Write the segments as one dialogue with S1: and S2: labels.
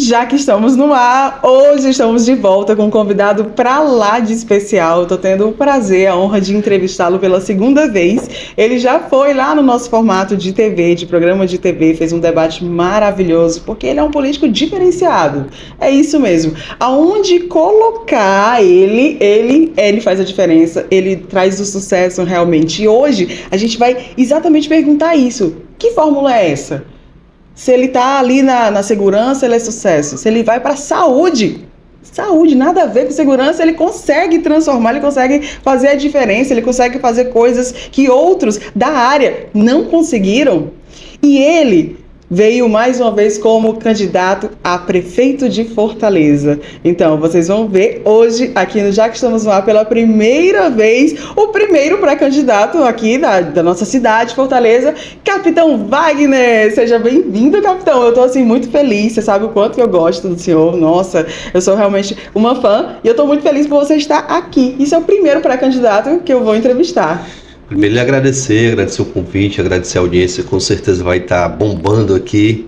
S1: Já que estamos no ar, hoje estamos de volta com um convidado pra lá de especial. Eu tô tendo o prazer, a honra de entrevistá-lo pela segunda vez. Ele já foi lá no nosso formato de TV, de programa de TV, fez um debate maravilhoso, porque ele é um político diferenciado. É isso mesmo. Aonde colocar ele faz a diferença, ele traz o sucesso realmente. E hoje a gente vai exatamente perguntar isso. Que fórmula é essa? Se ele está ali na segurança, ele é sucesso. Se ele vai para a saúde, nada a ver com segurança, ele consegue transformar, ele consegue fazer a diferença, ele consegue fazer coisas que outros da área não conseguiram. E ele veio mais uma vez como candidato a prefeito de Fortaleza. Então, vocês vão ver hoje, aqui no Já que Estamos no Ar, pela primeira vez, o primeiro pré-candidato aqui da nossa cidade, Fortaleza, Capitão Wagner. Seja bem-vindo, capitão. Eu tô assim muito feliz, você sabe o quanto que eu gosto do senhor. Nossa, eu sou realmente uma fã e eu tô muito feliz por você estar aqui. Isso é o primeiro pré-candidato que eu vou entrevistar.
S2: Primeiro, lhe agradecer o convite, agradecer a audiência, com certeza vai estar bombando aqui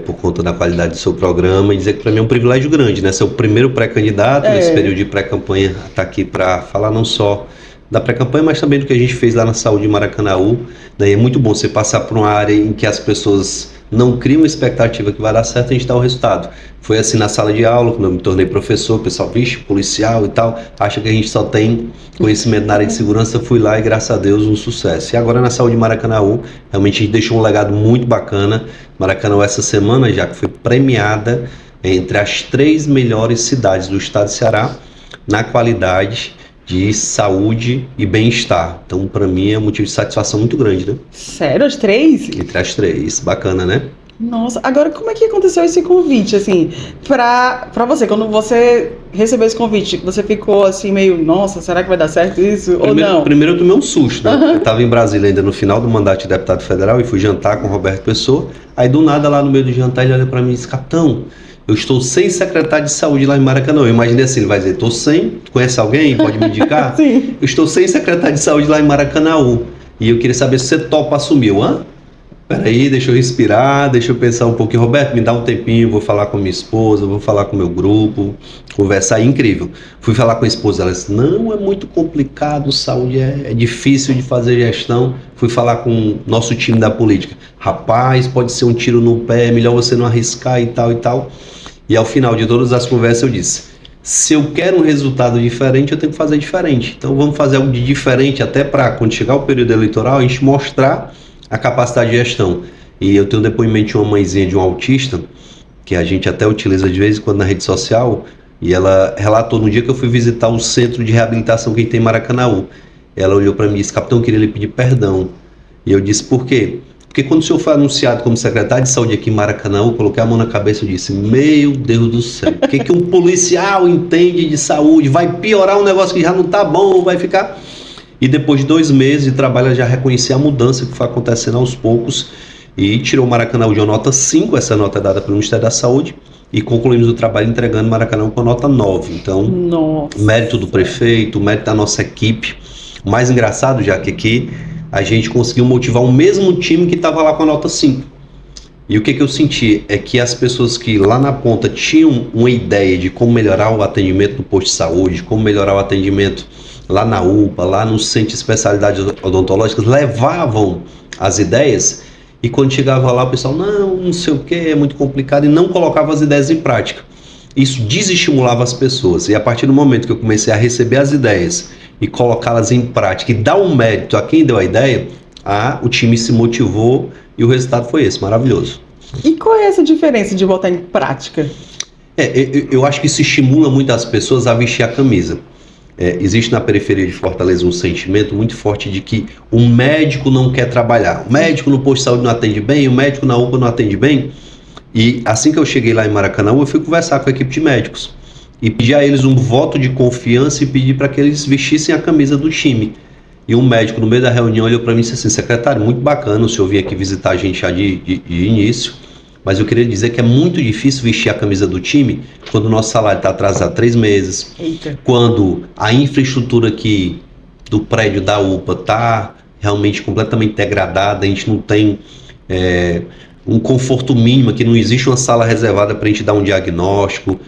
S2: por conta da qualidade do seu programa, e dizer que para mim é um privilégio grande, né? Ser o primeiro pré-candidato nesse período de pré-campanha, estar aqui para falar não só da pré-campanha, mas também do que a gente fez lá na Saúde de Maracanaú. Daí é muito bom você passar por uma área em que as pessoas não criam expectativa que vai dar certo, a gente dá o resultado. Foi assim na sala de aula, quando eu me tornei professor, o pessoal, vixe, policial e tal, acha que a gente só tem conhecimento na área de segurança. Fui lá e, graças a Deus, um sucesso. E agora na Saúde de Maracanaú, realmente a gente deixou um legado muito bacana. Maracanaú essa semana já que foi premiada entre as 3 melhores cidades do estado de Ceará na qualidade de saúde e bem-estar. Então, para mim, é um motivo de satisfação muito grande, né?
S1: Sério? As 3?
S2: Entre as 3. Bacana, né?
S1: Nossa, agora como é que aconteceu esse convite, assim, pra você, quando você recebeu esse convite, você ficou assim meio, nossa, será que vai dar certo isso ou não?
S2: Primeiro eu tomei um susto, né? Eu estava em Brasília ainda no final do mandato de deputado federal e fui jantar com o Roberto Pessoa, aí do nada lá no meio do jantar ele olha para mim e disse, capitão, eu estou sem secretário de saúde lá em Maracanã. Eu imaginei assim, ele vai dizer, estou sem, conhece alguém, pode me indicar?
S1: Sim.
S2: Eu estou sem secretário de saúde lá em Maracanaú e eu queria saber se você topa assumir. Hã? Peraí, deixa eu respirar, deixa eu pensar um pouquinho. Roberto, me dá um tempinho, vou falar com minha esposa, vou falar com meu grupo, conversar, incrível. Fui falar com a esposa, ela disse, não, é muito complicado, saúde é difícil de fazer gestão. Fui falar com o nosso time da política, rapaz, pode ser um tiro no pé, é melhor você não arriscar e tal e tal. E ao final de todas as conversas eu disse, se eu quero um resultado diferente, eu tenho que fazer diferente. Então vamos fazer algo de diferente, até para quando chegar o período eleitoral, a gente mostrar a capacidade de gestão. E eu tenho um depoimento de uma mãezinha de um autista, que a gente até utiliza de vez em quando na rede social, e ela relatou no dia que eu fui visitar o centro de reabilitação que tem em Maracanaú. Ela olhou para mim e disse, capitão, eu queria lhe pedir perdão. E eu disse, por quê? Porque quando o senhor foi anunciado como secretário de saúde aqui em Maracanaú, eu coloquei a mão na cabeça e disse, meu Deus do céu, o que um policial entende de saúde? Vai piorar um negócio que já não está bom, vai ficar... E depois de 2 meses de trabalho, ela já reconhecia a mudança que foi acontecendo aos poucos e tirou o Maracanaú de uma nota 5, essa nota é dada pelo Ministério da Saúde, e concluímos o trabalho entregando o Maracanaú com a nota 9. Então,
S1: nossa,
S2: mérito do prefeito, mérito da nossa equipe. O mais engraçado, já que aqui a gente conseguiu motivar o mesmo time que estava lá com a nota 5. E o que eu senti é que as pessoas que lá na ponta tinham uma ideia de como melhorar o atendimento no posto de saúde, como melhorar o atendimento lá na UPA, lá no centro de especialidades odontológicas, levavam as ideias e quando chegava lá o pessoal, não sei o que, é muito complicado, e não colocava as ideias em prática. Isso desestimulava as pessoas, e a partir do momento que eu comecei a receber as ideias e colocá-las em prática e dar um mérito a quem deu a ideia, o time se motivou e o resultado foi esse, maravilhoso.
S1: E qual é essa diferença de botar em prática?
S2: Eu acho que isso estimula muito as pessoas a vestir a camisa. Existe na periferia de Fortaleza um sentimento muito forte de que o médico não quer trabalhar. O médico no posto de saúde não atende bem, o médico na UPA não atende bem. E assim que eu cheguei lá em Maracanaú, eu fui conversar com a equipe de médicos e pedi a eles um voto de confiança e pedi para que eles vestissem a camisa do time. E um médico, no meio da reunião, olhou para mim e disse assim, secretário, muito bacana o senhor vir aqui visitar a gente já de início, mas eu queria dizer que é muito difícil vestir a camisa do time quando o nosso salário está atrasado 3 meses,
S1: Eita.
S2: Quando a infraestrutura aqui do prédio da UPA está realmente completamente degradada, a gente não tem um conforto mínimo, que não existe uma sala reservada para a gente dar um diagnóstico,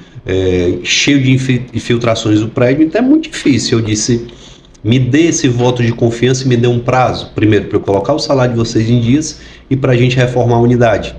S2: cheio de infiltrações do prédio, então é muito difícil. Eu disse, me dê esse voto de confiança e me dê um prazo, primeiro para eu colocar o salário de vocês em dias e para a gente reformar a unidade.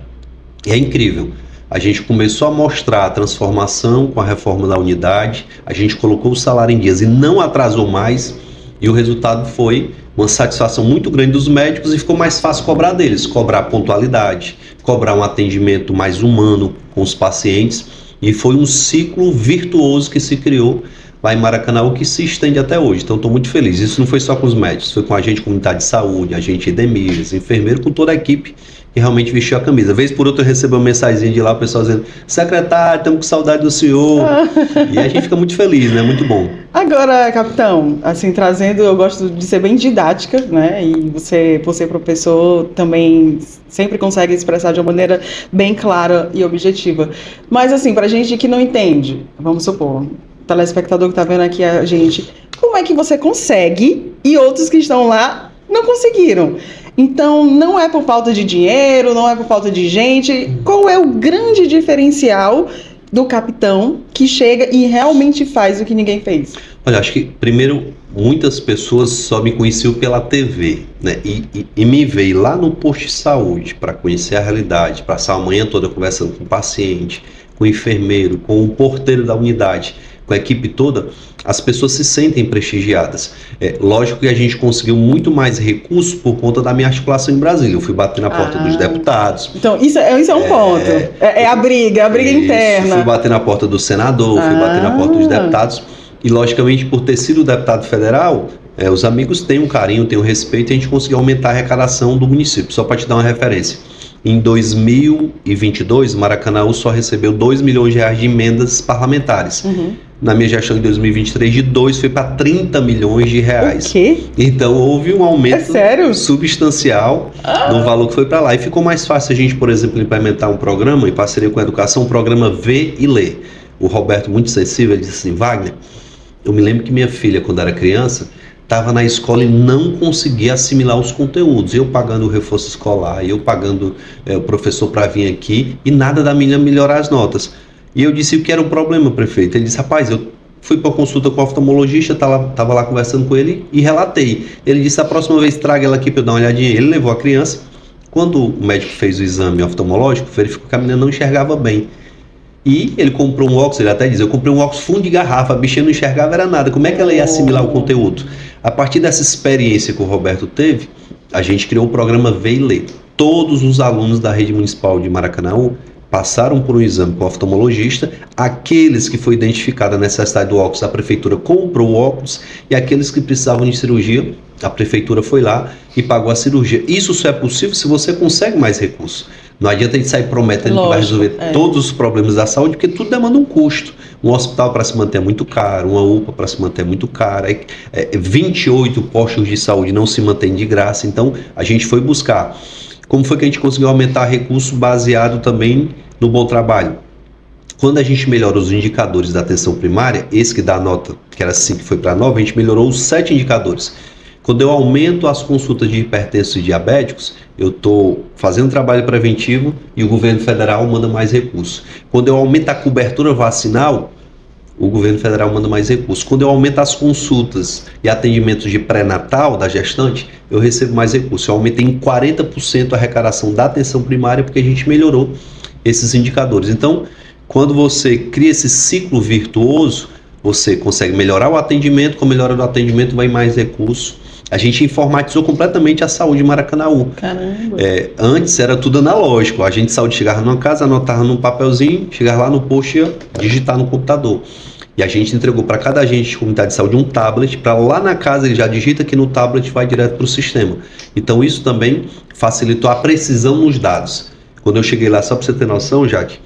S2: E é incrível, a gente começou a mostrar a transformação com a reforma da unidade, a gente colocou o salário em dias e não atrasou mais, e o resultado foi uma satisfação muito grande dos médicos e ficou mais fácil cobrar deles, cobrar pontualidade, cobrar um atendimento mais humano com os pacientes, e foi um ciclo virtuoso que se criou lá em Maracanaú, que se estende até hoje. Então estou muito feliz. Isso não foi só com os médicos, foi com a gente, comunidade de saúde, a gente Edemias, enfermeiro, com toda a equipe que realmente vestiu a camisa. Vez por outra eu recebo uma mensagem de lá, o pessoal dizendo, secretário, estamos com saudade do senhor. E a gente fica muito feliz, né? Muito bom.
S1: Agora, capitão, assim, trazendo, eu gosto de ser bem didática, né? E você, por ser professor, também sempre consegue expressar de uma maneira bem clara e objetiva. Mas, assim, pra gente que não entende, vamos supor, telespectador que está vendo aqui a gente, como é que você consegue e outros que estão lá não conseguiram? Então, não é por falta de dinheiro, não é por falta de gente. Qual é o grande diferencial do capitão que chega e realmente faz o que ninguém fez?
S2: Olha, acho que, primeiro, muitas pessoas só me conheciam pela TV, né? E me veio lá no posto de saúde para conhecer a realidade, passar a manhã toda conversando com o paciente, com o enfermeiro, com o porteiro da unidade, com a equipe toda, as pessoas se sentem prestigiadas. Lógico que a gente conseguiu muito mais recursos por conta da minha articulação em Brasília. Eu fui bater na porta dos deputados.
S1: Então, isso é um ponto. É a briga interna.
S2: Fui bater na porta do senador, fui bater na porta dos deputados. E, logicamente, por ter sido deputado federal, os amigos têm um carinho, têm um respeito, e a gente conseguiu aumentar a arrecadação do município. Só para te dar uma referência. Em 2022, Maracanaú só recebeu 2 milhões de reais de emendas parlamentares. Na minha gestão em 2023, de 2 foi para 30 milhões de reais.
S1: O quê?
S2: Então houve um aumento substancial no valor que foi para lá. E ficou mais fácil a gente, por exemplo, implementar um programa, em parceria com a educação, um programa Vê e Lê. O Roberto, muito sensível, ele disse assim, Wagner, eu me lembro que minha filha, quando era criança, estava na escola e não conseguia assimilar os conteúdos. Eu pagando o reforço escolar, eu pagando o professor para vir aqui e nada da menina melhorar as notas. E eu disse o que era o problema, prefeito. Ele disse, rapaz, eu fui para consulta com o oftalmologista, estava lá conversando com ele e relatei. Ele disse, a próxima vez traga ela aqui para eu dar uma olhadinha. Ele levou a criança. Quando o médico fez o exame oftalmológico, verificou que a menina não enxergava bem. E ele comprou um óculos, ele até diz, eu comprei um óculos fundo de garrafa, a bichinha não enxergava era nada. Como é que ela ia assimilar o conteúdo? A partir dessa experiência que o Roberto teve, a gente criou o programa Vê e Lê. Todos os alunos da rede municipal de Maracanaú passaram por um exame com o oftalmologista. Aqueles que foi identificada a necessidade do óculos, a prefeitura comprou o óculos, e aqueles que precisavam de cirurgia, a prefeitura foi lá e pagou a cirurgia. Isso só é possível se você consegue mais recursos. Não adianta a gente sair prometendo que vai resolver todos os problemas da saúde, porque tudo demanda um custo. Um hospital para se manter é muito caro, uma UPA para se manter é muito cara, 28 postos de saúde não se mantêm de graça. Então, a gente foi buscar. Como foi que a gente conseguiu aumentar recurso baseado também no bom trabalho? Quando a gente melhora os indicadores da atenção primária, esse que dá a nota, que era 5 foi para 9, a gente melhorou os 7 indicadores. Quando eu aumento as consultas de hipertensos e diabéticos, eu estou fazendo trabalho preventivo e o governo federal manda mais recursos. Quando eu aumento a cobertura vacinal, o governo federal manda mais recursos. Quando eu aumento as consultas e atendimentos de pré-natal da gestante, eu recebo mais recursos. Eu aumentei em 40% a arrecadação da atenção primária porque a gente melhorou esses indicadores. Então, quando você cria esse ciclo virtuoso, você consegue melhorar o atendimento, com a melhora do atendimento vai mais recursos. A gente informatizou completamente a saúde de Maracanaú.
S1: Caramba!
S2: Antes era tudo analógico. A gente saúde chegava numa casa, anotava num papelzinho, chegava lá no posto e ia digitar no computador. E a gente entregou para cada agente de comunidade de saúde um tablet, para lá na casa ele já digita que no tablet vai direto para o sistema. Então isso também facilitou a precisão nos dados. Quando eu cheguei lá, só para você ter noção, Jaque,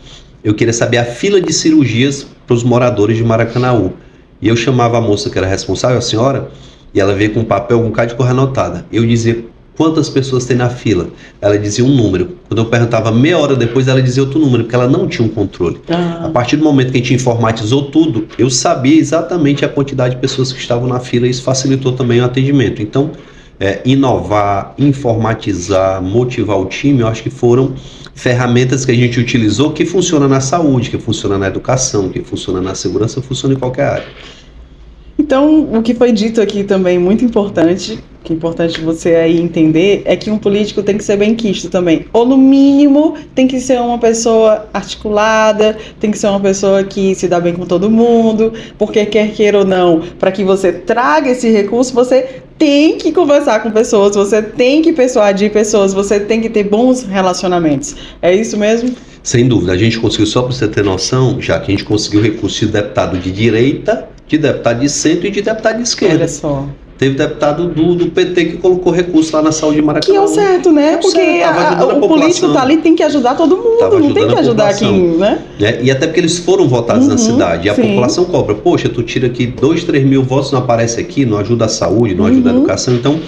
S2: eu queria saber a fila de cirurgias para os moradores de Maracanaú. E eu chamava a moça que era responsável, a senhora, e ela veio com um papel, com um bocado de cor anotada. Eu dizia quantas pessoas tem na fila. Ela dizia um número. Quando eu perguntava meia hora depois, ela dizia outro número, porque ela não tinha um controle. A partir do momento que a gente informatizou tudo, eu sabia exatamente a quantidade de pessoas que estavam na fila e isso facilitou também o atendimento. Então, inovar, informatizar, motivar o time, eu acho que foram ferramentas que a gente utilizou que funcionam na saúde, que funcionam na educação, que funcionam na segurança, funcionam em qualquer área.
S1: Então, o que foi dito aqui também, muito importante, que é importante você aí entender, é que um político tem que ser bem quisto também. Ou, no mínimo, tem que ser uma pessoa articulada, tem que ser uma pessoa que se dá bem com todo mundo, porque quer queira ou não, para que você traga esse recurso, você tem que conversar com pessoas, você tem que persuadir pessoas, você tem que ter bons relacionamentos. É isso mesmo?
S2: Sem dúvida. A gente conseguiu, só para você ter noção, já que a gente conseguiu recurso de deputado de direita, de deputado de centro e de deputado de esquerda.
S1: Olha só.
S2: Teve deputado do PT que colocou recurso lá na saúde de Maracanã.
S1: Que é o certo, né? Porque o político tá ali, tem que ajudar todo mundo, não tem que ajudar quem, né?
S2: E até porque eles foram votados na cidade. E a população cobra, poxa, tu tira aqui 2, 3 mil votos, não aparece aqui, não ajuda a saúde, não ajuda a educação. Então,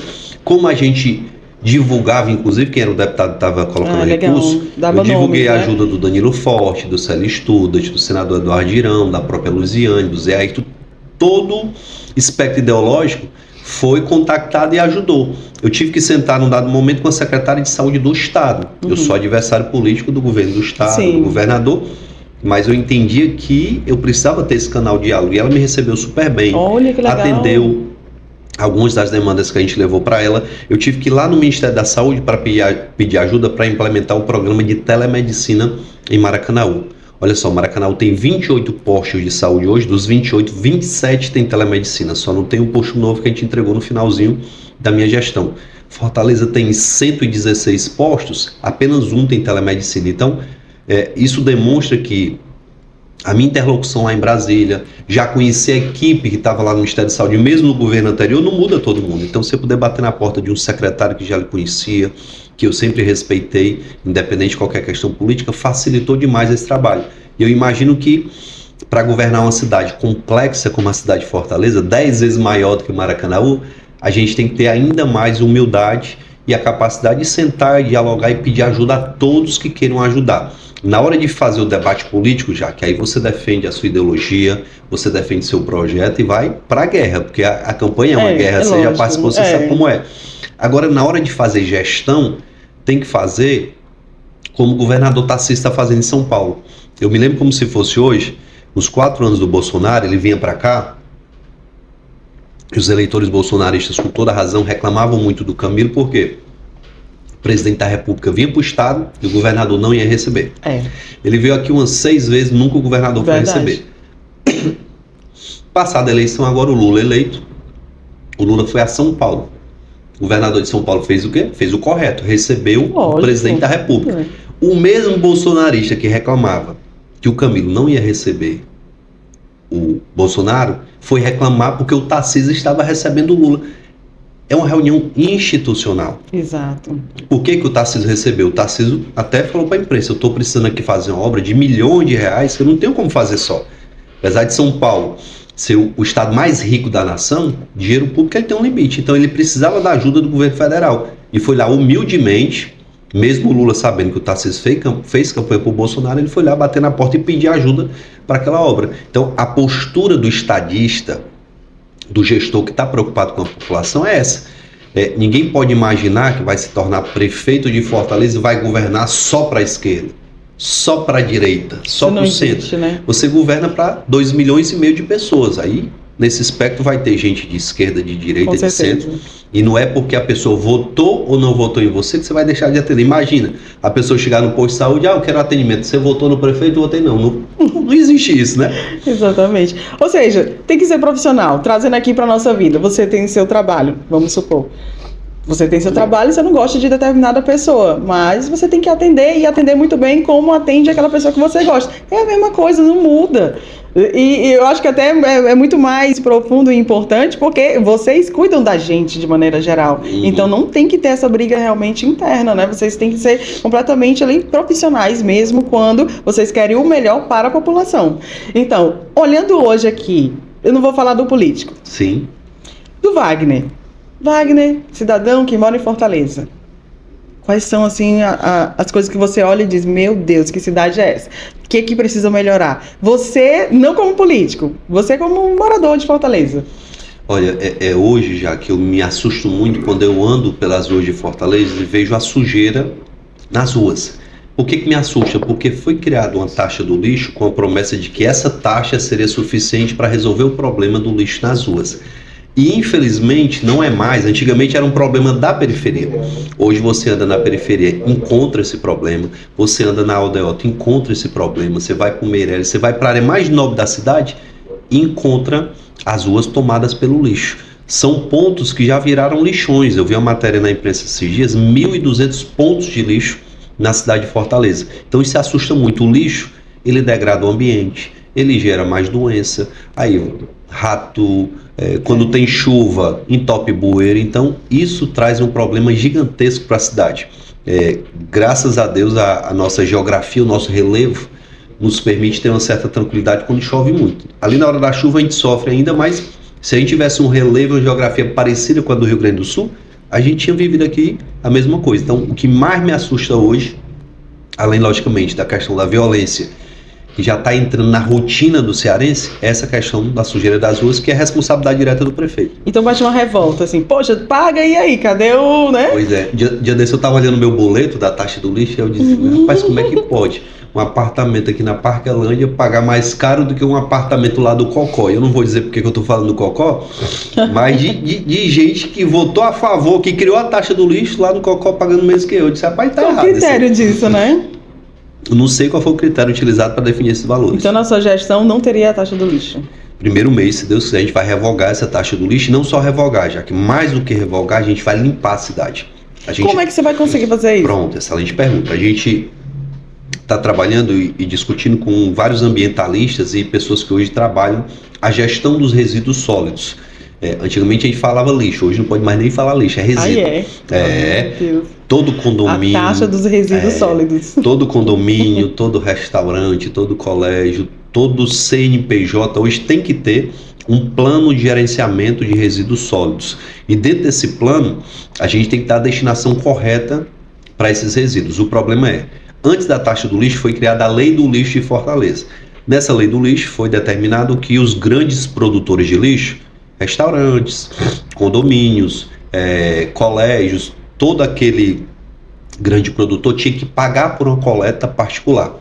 S2: como a gente divulgava, inclusive, quem era o deputado que estava colocando recurso, eu divulguei a ajuda do Danilo Forte, do Célio Studas, do senador Eduardo Girão, da própria Luziane, do Zé Ayrton. Todo espectro ideológico foi contactado e ajudou. Eu tive que sentar num dado momento com a secretária de saúde do estado. Eu sou adversário político do governo do estado, do governador, mas eu entendia que eu precisava ter esse canal de diálogo. E ela me recebeu super bem.
S1: Olha que legal.
S2: Atendeu algumas das demandas que a gente levou para ela. Eu tive que ir lá no Ministério da Saúde para pedir ajuda para implementar o programa de telemedicina em Maracanaú. Olha só, Maracanaú tem 28 postos de saúde hoje, dos 28, 27 tem telemedicina, só não tem um posto novo que a gente entregou no finalzinho da minha gestão. Fortaleza tem 116 postos, apenas um tem telemedicina. Então, isso demonstra que a minha interlocução lá em Brasília, já conheci a equipe que estava lá no Ministério da Saúde, mesmo no governo anterior, não muda todo mundo. Então, se eu puder bater na porta de um secretário que já lhe conhecia, que eu sempre respeitei, independente de qualquer questão política, facilitou demais esse trabalho. E eu imagino que, para governar uma cidade complexa como a cidade de Fortaleza, 10 vezes maior do que Maracanaú, a gente tem que ter ainda mais humildade e a capacidade de sentar, dialogar e pedir ajuda a todos que queiram ajudar. Na hora de fazer o debate político, já que aí você defende a sua ideologia, você defende seu projeto e vai para a guerra, porque a campanha é uma guerra, você já participou, você sabe como é. Agora, na hora de fazer gestão, tem que fazer como o governador Tarcísio está fazendo em São Paulo. Eu me lembro como se fosse hoje, nos 4 anos do Bolsonaro, ele vinha para cá, e os eleitores bolsonaristas, com toda razão, reclamavam muito do Camilo, porque o presidente da República vinha para o estado e o governador não ia receber. Ele veio aqui umas 6 vezes, nunca o governador foi receber. Passada a eleição, agora o Lula eleito, o Lula foi a São Paulo. O governador de São Paulo fez o quê? Fez o correto, recebeu o presidente da República. O mesmo bolsonarista que reclamava que o Camilo não ia receber o Bolsonaro, foi reclamar porque o Tarcísio estava recebendo o Lula. É uma reunião institucional.
S1: Exato.
S2: Por que o Tarcísio recebeu? O Tarcísio até falou para a imprensa, eu estou precisando aqui fazer uma obra de milhões de reais que eu não tenho como fazer só. Apesar de São Paulo ser o estado mais rico da nação, dinheiro público ele tem um limite. Então ele precisava da ajuda do governo federal. E foi lá humildemente, mesmo o Lula sabendo que o Tarcísio fez campanha para o Bolsonaro, ele foi lá bater na porta e pedir ajuda para aquela obra. Então a postura do estadista, do gestor que está preocupado com a população é essa. Ninguém pode imaginar que vai se tornar prefeito de Fortaleza e vai governar só para a esquerda, só para a direita, só para o centro. Né? Você governa para 2,5 milhões de pessoas. Aí, nesse espectro, vai ter gente de esquerda, de direita, de centro. E não é porque a pessoa votou ou não votou em você que você vai deixar de atender. Imagina, a pessoa chegar no posto de saúde, eu quero atendimento. Você votou no prefeito, eu votei não. Não existe isso, né?
S1: Exatamente. Ou seja, tem que ser profissional. Trazendo aqui para nossa vida, você tem seu trabalho, vamos supor. Você tem seu trabalho e você não gosta de determinada pessoa, mas você tem que atender e atender muito bem como atende aquela pessoa que você gosta. É a mesma coisa, não muda. E eu acho que até é muito mais profundo e importante porque vocês cuidam da gente de maneira geral. Então não tem que ter essa briga realmente interna, né? Vocês têm que ser completamente ali profissionais mesmo quando vocês querem o melhor para a população. Então, olhando hoje aqui, eu não vou falar do político.
S2: Sim.
S1: Do Wagner. Wagner, cidadão que mora em Fortaleza. Quais são, assim, as coisas que você olha e diz, meu Deus, que cidade é essa? O que precisa melhorar? Você, não como político, você como morador de Fortaleza.
S2: Olha, hoje já que eu me assusto muito quando eu ando pelas ruas de Fortaleza e vejo a sujeira nas ruas. Por que me assusta? Porque foi criada uma taxa do lixo com a promessa de que essa taxa seria suficiente para resolver o problema do lixo nas ruas. E infelizmente não é mais. Antigamente era um problema da periferia. Hoje você anda na periferia, encontra esse problema. Você anda na Aldeota, encontra esse problema. Você vai para o Meireles, você vai para a área mais nobre da cidade e encontra as ruas tomadas pelo lixo. São pontos que já viraram lixões. Eu vi uma matéria na imprensa esses dias, 1.200 pontos de lixo na cidade de Fortaleza. Então isso assusta muito. O lixo, ele degrada o ambiente, ele gera mais doença. Aí, rato, quando tem chuva, entope bueiro. Então isso traz um problema gigantesco para a cidade. Graças a Deus, a nossa geografia, o nosso relevo, nos permite ter uma certa tranquilidade quando chove muito. Ali na hora da chuva a gente sofre ainda mais. Se a gente tivesse um relevo, uma geografia parecida com a do Rio Grande do Sul, a gente tinha vivido aqui a mesma coisa. Então, o que mais me assusta hoje, além, logicamente, da questão da violência, que já está entrando na rotina do cearense, é essa questão da sujeira das ruas, que é responsabilidade direta do prefeito.
S1: Então bate uma revolta, assim, poxa, paga e aí, cadê o, né?
S2: Pois é, dia desse eu estava olhando meu boleto da taxa do lixo e eu disse, rapaz, como é que pode um apartamento aqui na Parquelândia pagar mais caro do que um apartamento lá do Cocó? Eu não vou dizer porque que eu estou falando do Cocó, mas de gente que votou a favor, que criou a taxa do lixo lá no Cocó pagando menos que eu. Eu disse, rapaz, tá errado.
S1: Qual o critério disso, né?
S2: Eu não sei qual foi o critério utilizado para definir esses valores.
S1: Então, na sua gestão, não teria a taxa do lixo?
S2: Primeiro mês, se Deus quiser, a gente vai revogar essa taxa do lixo, e não só revogar, já que mais do que revogar, a gente vai limpar a cidade.
S1: Como é que você vai conseguir fazer isso?
S2: Pronto, excelente pergunta. A gente está trabalhando e discutindo com vários ambientalistas e pessoas que hoje trabalham a gestão dos resíduos sólidos. Antigamente a gente falava lixo, hoje não pode mais nem falar lixo, é resíduo.
S1: Meu Deus.
S2: Todo condomínio.
S1: A taxa dos resíduos sólidos.
S2: Todo condomínio, todo restaurante, todo colégio, todo CNPJ hoje tem que ter um plano de gerenciamento de resíduos sólidos. E dentro desse plano, a gente tem que dar a destinação correta para esses resíduos. O problema é, antes da taxa do lixo foi criada a Lei do Lixo de Fortaleza. Nessa Lei do Lixo foi determinado que os grandes produtores de lixo, restaurantes, condomínios, colégios, todo aquele grande produtor tinha que pagar por uma coleta particular.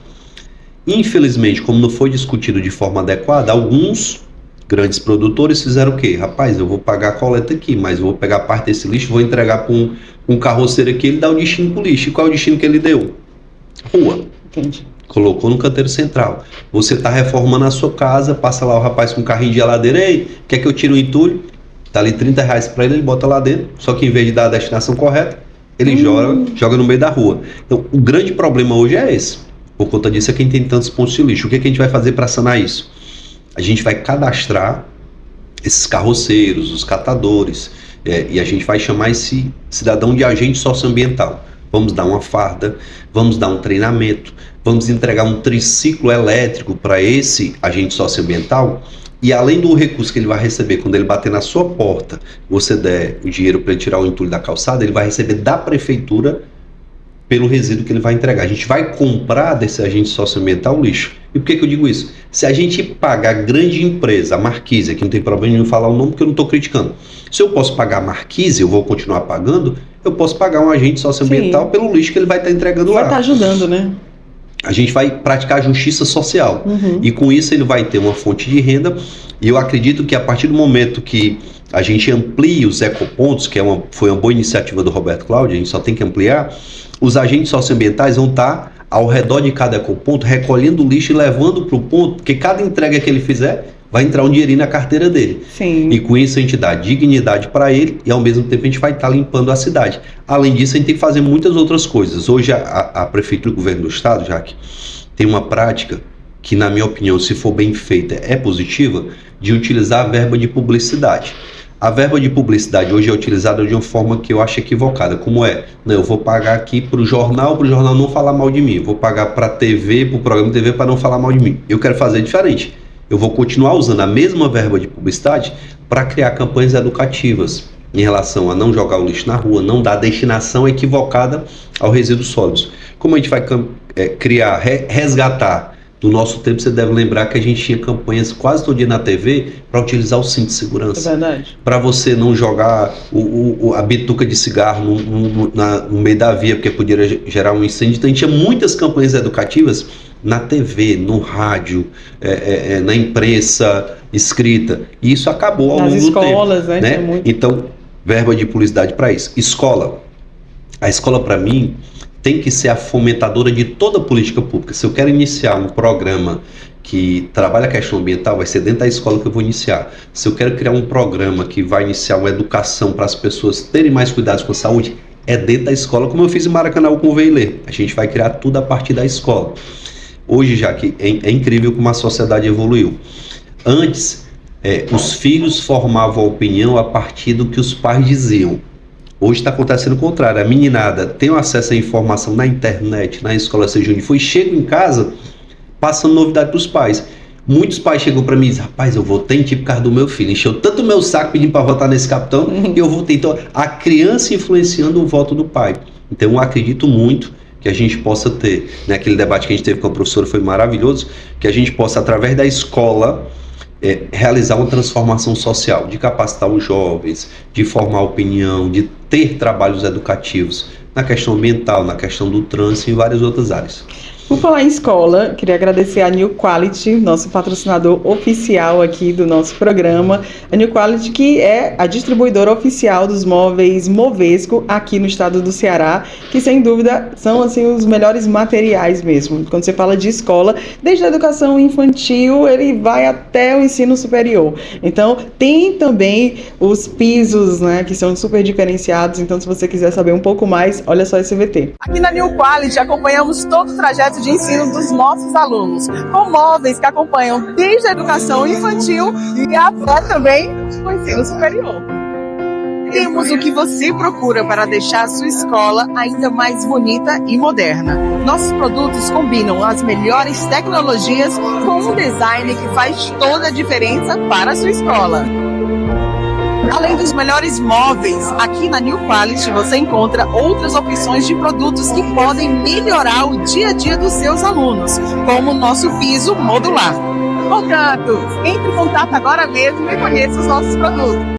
S2: Infelizmente, como não foi discutido de forma adequada, alguns grandes produtores fizeram o quê? Rapaz, eu vou pagar a coleta aqui, mas eu vou pegar parte desse lixo, vou entregar para um carroceiro aqui, ele dá o destino para o lixo. E qual é o destino que ele deu? Rua.
S1: Entendi.
S2: Colocou no canteiro central. Você está reformando a sua casa, passa lá o rapaz com um carrinho de geladeira, ei, quer que eu tire o entulho? Tá ali R$30 para ele bota lá dentro, só que em vez de dar a destinação correta, ele joga no meio da rua. Então, o grande problema hoje é esse. Por conta disso é quem tem tantos pontos de lixo. O que a gente vai fazer para sanar isso? A gente vai cadastrar esses carroceiros, os catadores, e a gente vai chamar esse cidadão de agente socioambiental. Vamos dar uma farda, vamos dar um treinamento, vamos entregar um triciclo elétrico para esse agente socioambiental. E além do recurso que ele vai receber quando ele bater na sua porta, você der o dinheiro para ele tirar o entulho da calçada, ele vai receber da prefeitura pelo resíduo que ele vai entregar. A gente vai comprar desse agente socioambiental o lixo. E por que eu digo isso? Se a gente pagar a grande empresa, a Marquise, aqui não tem problema em falar o nome porque eu não estou criticando. Se eu posso pagar a Marquise, eu vou continuar pagando, eu posso pagar um agente socioambiental pelo lixo que ele vai estar entregando lá.
S1: Vai estar ajudando, né?
S2: A gente vai praticar justiça social. E com isso ele vai ter uma fonte de renda. E eu acredito que a partir do momento que a gente amplie os ecopontos, que foi uma boa iniciativa do Roberto Cláudio, a gente só tem que ampliar, os agentes socioambientais vão estar ao redor de cada ecoponto, recolhendo o lixo e levando para o ponto, porque cada entrega que ele fizer, vai entrar um dinheirinho na carteira dele.
S1: Sim.
S2: E com isso a gente dá dignidade para ele e ao mesmo tempo a gente vai estar limpando a cidade. Além disso, a gente tem que fazer muitas outras coisas. Hoje a Prefeitura e o Governo do Estado, Jaque, tem uma prática que, na minha opinião, se for bem feita, é positiva, de utilizar a verba de publicidade. A verba de publicidade hoje é utilizada de uma forma que eu acho equivocada. Como é? Não, eu vou pagar aqui para o jornal não falar mal de mim. Eu vou pagar para a TV, para o programa de TV, para não falar mal de mim. Eu quero fazer diferente. Eu vou continuar usando a mesma verba de publicidade para criar campanhas educativas em relação a não jogar o lixo na rua, não dar destinação equivocada ao resíduos sólidos. Como a gente vai resgatar No nosso tempo, você deve lembrar que a gente tinha campanhas quase todo dia na TV para utilizar o cinto de segurança.
S1: É verdade.
S2: Para você não jogar a bituca de cigarro no meio da via, porque poderia gerar um incêndio. Então, a gente tinha muitas campanhas educativas na TV, no rádio, na imprensa escrita. E isso acabou ao longo do tempo. Nas
S1: escolas, né? Tinha muito.
S2: Então, verba de publicidade para isso. Escola. A escola, para mim, tem que ser a fomentadora de toda a política pública. Se eu quero iniciar um programa que trabalha a questão ambiental, vai ser dentro da escola que eu vou iniciar. Se eu quero criar um programa que vai iniciar uma educação para as pessoas terem mais cuidados com a saúde, é dentro da escola, como eu fiz em Maracanã com o Veilê. A gente vai criar tudo a partir da escola. Hoje, já que é incrível como a sociedade evoluiu. Antes, os filhos formavam a opinião a partir do que os pais diziam. Hoje está acontecendo o contrário. A meninada tem acesso à informação na internet, na escola, seja onde for, e chega em casa passando novidade para os pais. Muitos pais chegam para mim e dizem: rapaz, eu votei em ti por causa do meu filho. Encheu tanto o meu saco pedindo para votar nesse capitão e eu votei. Então, a criança influenciando o voto do pai. Então, eu acredito muito que a gente possa ter, né, aquele debate que a gente teve com a professora foi maravilhoso, que a gente possa, através da escola, realizar uma transformação social, de capacitar os jovens, de formar opinião, de ter trabalhos educativos na questão ambiental, na questão do trânsito e em várias outras áreas.
S1: Por falar em escola, queria agradecer a New Quality, nosso patrocinador oficial aqui do nosso programa. A New Quality, que é a distribuidora oficial dos móveis Movesco aqui no estado do Ceará, que sem dúvida são assim os melhores materiais mesmo. Quando você fala de escola, desde a educação infantil, ele vai até o ensino superior. Então, tem também os pisos, né, que são super diferenciados. Então, se você quiser saber um pouco mais, olha só esse VT. Aqui na New Quality, acompanhamos todo o trajeto de ensino dos nossos alunos, com móveis que acompanham desde a educação infantil e até também o ensino superior. Temos o que você procura para deixar a sua escola ainda mais bonita e moderna. Nossos produtos combinam as melhores tecnologias com um design que faz toda a diferença para a sua escola. Além dos melhores móveis, aqui na New Quality você encontra outras opções de produtos que podem melhorar o dia a dia dos seus alunos, como o nosso piso modular. Portanto, entre em contato agora mesmo e conheça os nossos produtos.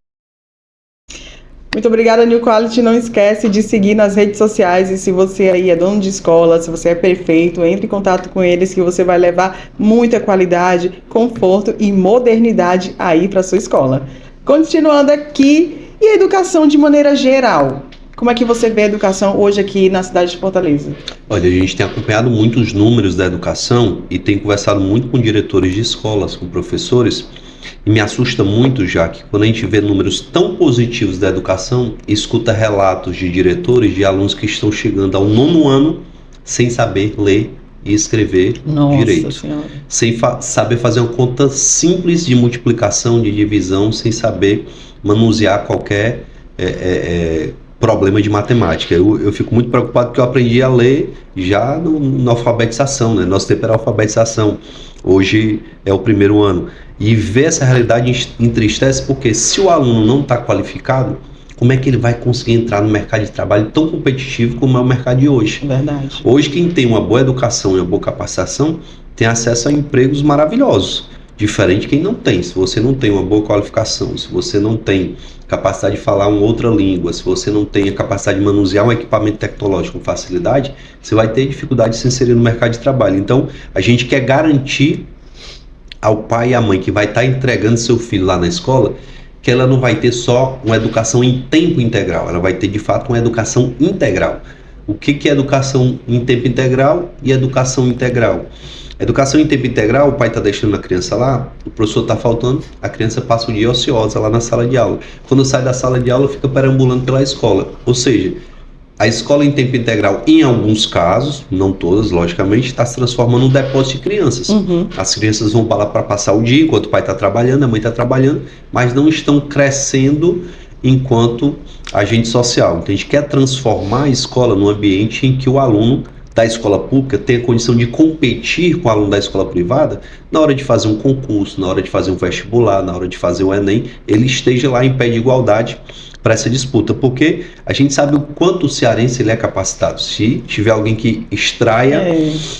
S1: Muito obrigada, New Quality. Não esquece de seguir nas redes sociais, e se você aí é dono de escola, se você é prefeito, entre em contato com eles que você vai levar muita qualidade, conforto e modernidade aí para sua escola. Continuando aqui, e a educação de maneira geral? Como é que você vê a educação hoje aqui na cidade de Fortaleza? Olha, a gente tem acompanhado muito os números da educação e tem conversado muito com diretores de escolas, com professores, e me assusta muito, já que quando a gente vê números tão positivos da educação, escuta relatos de diretores, de alunos que estão chegando ao 9º ano sem saber ler e escrever direito, sem saber fazer uma conta simples de multiplicação, de divisão, sem saber manusear qualquer problema de matemática. Eu fico muito preocupado porque eu aprendi a ler já na alfabetização, né? Nosso tempo era alfabetização, hoje é o 1º ano. E ver essa realidade entristece, porque se o aluno não está qualificado, como é que ele vai conseguir entrar no mercado de trabalho tão competitivo como é o mercado de hoje? Verdade. Hoje, quem tem uma boa educação e uma boa capacitação tem acesso a empregos maravilhosos, diferente de quem não tem. Se você não tem uma boa qualificação, se você não tem capacidade de falar uma outra língua, se você não tem a capacidade de manusear um equipamento tecnológico com facilidade, você vai ter dificuldade de se inserir no mercado de trabalho. Então, a gente quer garantir ao pai e à mãe que vai estar entregando seu filho lá na escola, que ela não vai ter só uma educação em tempo integral, ela vai ter de fato uma educação integral. O que é educação em tempo integral e educação integral? Educação em tempo integral, o pai está deixando a criança lá, o professor está faltando, a criança passa o dia ociosa lá na sala de aula. Quando sai da sala de aula, fica perambulando pela escola. Ou seja, a escola em tempo integral, em alguns casos, não todas, logicamente, está se transformando num depósito de crianças. As crianças vão para lá para passar o dia, enquanto o pai está trabalhando, a mãe está trabalhando, mas não estão crescendo enquanto agente social. Então, a gente quer transformar a escola num ambiente em que o aluno da escola pública tenha condição de competir com o aluno da escola privada na hora de fazer um concurso, na hora de fazer um vestibular, na hora de fazer o Enem, ele esteja lá em pé de igualdade,
S2: para essa disputa, porque a gente sabe o quanto o cearense ele é capacitado. Se tiver alguém que extraia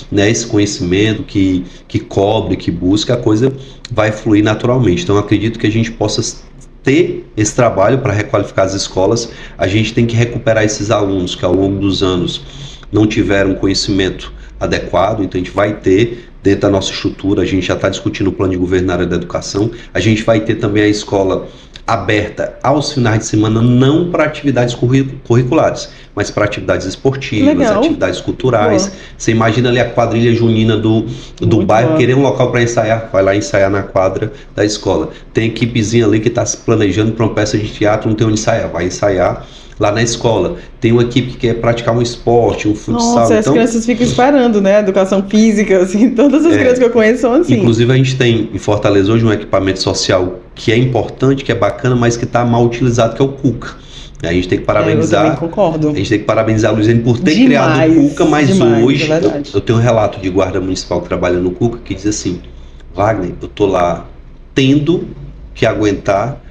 S2: né, esse conhecimento, que cobre, que busca, a coisa vai fluir naturalmente. Então, eu acredito que a gente possa ter esse trabalho para requalificar as escolas. A gente tem que recuperar esses alunos que ao longo dos anos não tiveram conhecimento adequado, então a gente vai ter dentro da nossa estrutura, a gente já está discutindo o plano de governo na área da educação, a gente vai ter também a escola aberta aos finais de semana, não para atividades curriculares, mas para atividades esportivas,
S1: Legal.
S2: atividades culturais.
S1: Boa.
S2: Você imagina ali a quadrilha junina do bairro,
S1: boa.
S2: querer um local para ensaiar, vai lá ensaiar na quadra da escola. Tem equipezinha ali que está se planejando para uma peça de teatro, não tem onde ensaiar, vai ensaiar lá na escola. Tem uma equipe que quer praticar um esporte, um futsal.
S1: Nossa, as crianças ficam esperando, né? Educação física, assim, todas as crianças que eu conheço são assim.
S2: Inclusive a gente tem em Fortaleza hoje um equipamento social que é importante, que é bacana, mas que está mal utilizado, que é o Cuca. A gente tem que parabenizar.
S1: Eu também concordo.
S2: A gente tem que parabenizar a Luiziane por ter criado o Cuca, mas hoje eu tenho um relato de guarda municipal que trabalha no Cuca que diz assim: Wagner, eu tô lá tendo que aguentar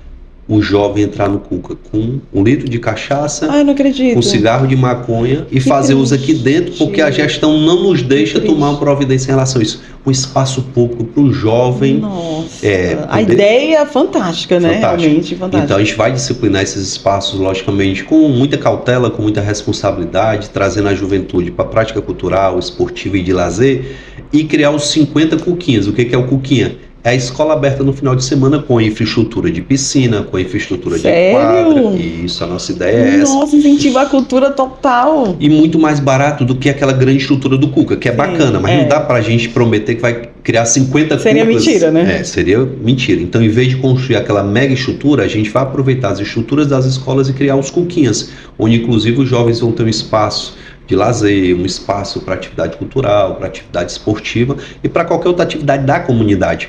S2: o jovem entrar no Cuca com 1 litro de cachaça,
S1: não acredito.
S2: com cigarro de maconha e fazer uso aqui dentro, porque a gestão não nos deixa tomar uma providência em relação a isso. Um espaço público para o jovem.
S1: Nossa, a ideia é fantástica, né? Realmente fantástica.
S2: Então a gente vai disciplinar esses espaços, logicamente, com muita cautela, com muita responsabilidade, trazendo a juventude para a prática cultural, esportiva e de lazer, e criar os 50 cuquinhas. O que é o cuquinha? É a escola aberta no final de semana com infraestrutura de piscina, com infraestrutura de quadra. Isso, a nossa ideia é essa.
S1: Nossa, incentivar a cultura total.
S2: E muito mais barato do que aquela grande estrutura do Cuca, que é bacana, mas não dá pra gente prometer que vai criar 50
S1: Seria
S2: Cucas.
S1: Mentira, né?
S2: Seria mentira. Então, em vez de construir aquela mega estrutura, a gente vai aproveitar as estruturas das escolas e criar os cuquinhas, onde inclusive os jovens vão ter um espaço de lazer, um espaço para atividade cultural, para atividade esportiva e para qualquer outra atividade da comunidade.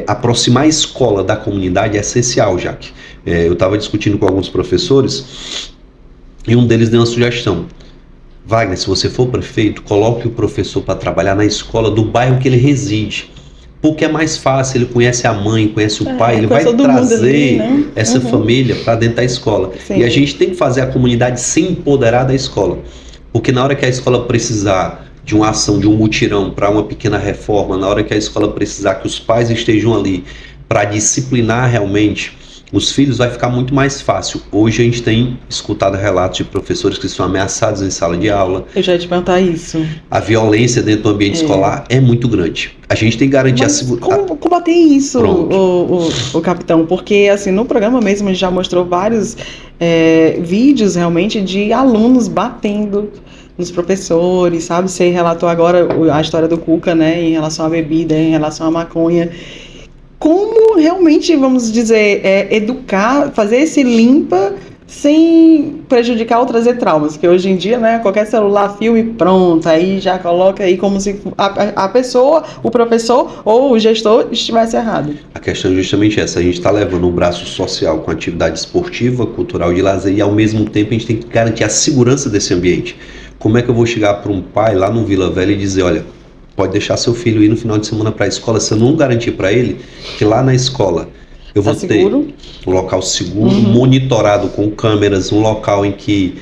S2: Aproximar a escola da comunidade é essencial, Jaque. Eu estava discutindo com alguns professores e um deles deu uma sugestão. Wagner, se você for prefeito, coloque o professor para trabalhar na escola do bairro que ele reside. Porque é mais fácil, ele conhece a mãe, conhece o pai, ele vai trazer ali, né? Essa família para dentro da escola. Sim. E a gente tem que fazer a comunidade se empoderar da escola. Porque na hora que a escola precisar de uma ação, de um mutirão para uma pequena reforma, na hora que a escola precisar que os pais estejam ali para disciplinar realmente os filhos, vai ficar muito mais fácil. Hoje a gente tem escutado relatos de professores que são ameaçados em sala de aula.
S1: Eu já ia te perguntar isso.
S2: A violência dentro do ambiente escolar é muito grande. A gente tem que garantir a segurança.
S1: Como combater isso, o capitão? Porque assim, no programa mesmo a gente já mostrou vários vídeos realmente de alunos batendo nos professores, sabe? Você relatou agora a história do Cuca, né? Em relação à bebida, em relação à maconha. Como realmente, vamos dizer, educar, fazer esse limpa sem prejudicar ou trazer traumas? Que hoje em dia, né, qualquer celular, filme, pronto, aí já coloca aí como se a pessoa, o professor ou o gestor estivesse errado.
S2: A questão é justamente essa, a gente está levando um braço social com atividade esportiva, cultural, de lazer, e ao mesmo tempo a gente tem que garantir a segurança desse ambiente. Como é que eu vou chegar para um pai lá no Vila Velha e dizer, olha, pode deixar seu filho ir no final de semana para a escola, se eu não garantir para ele que lá na escola eu vou ter um local seguro, monitorado com câmeras, um local em que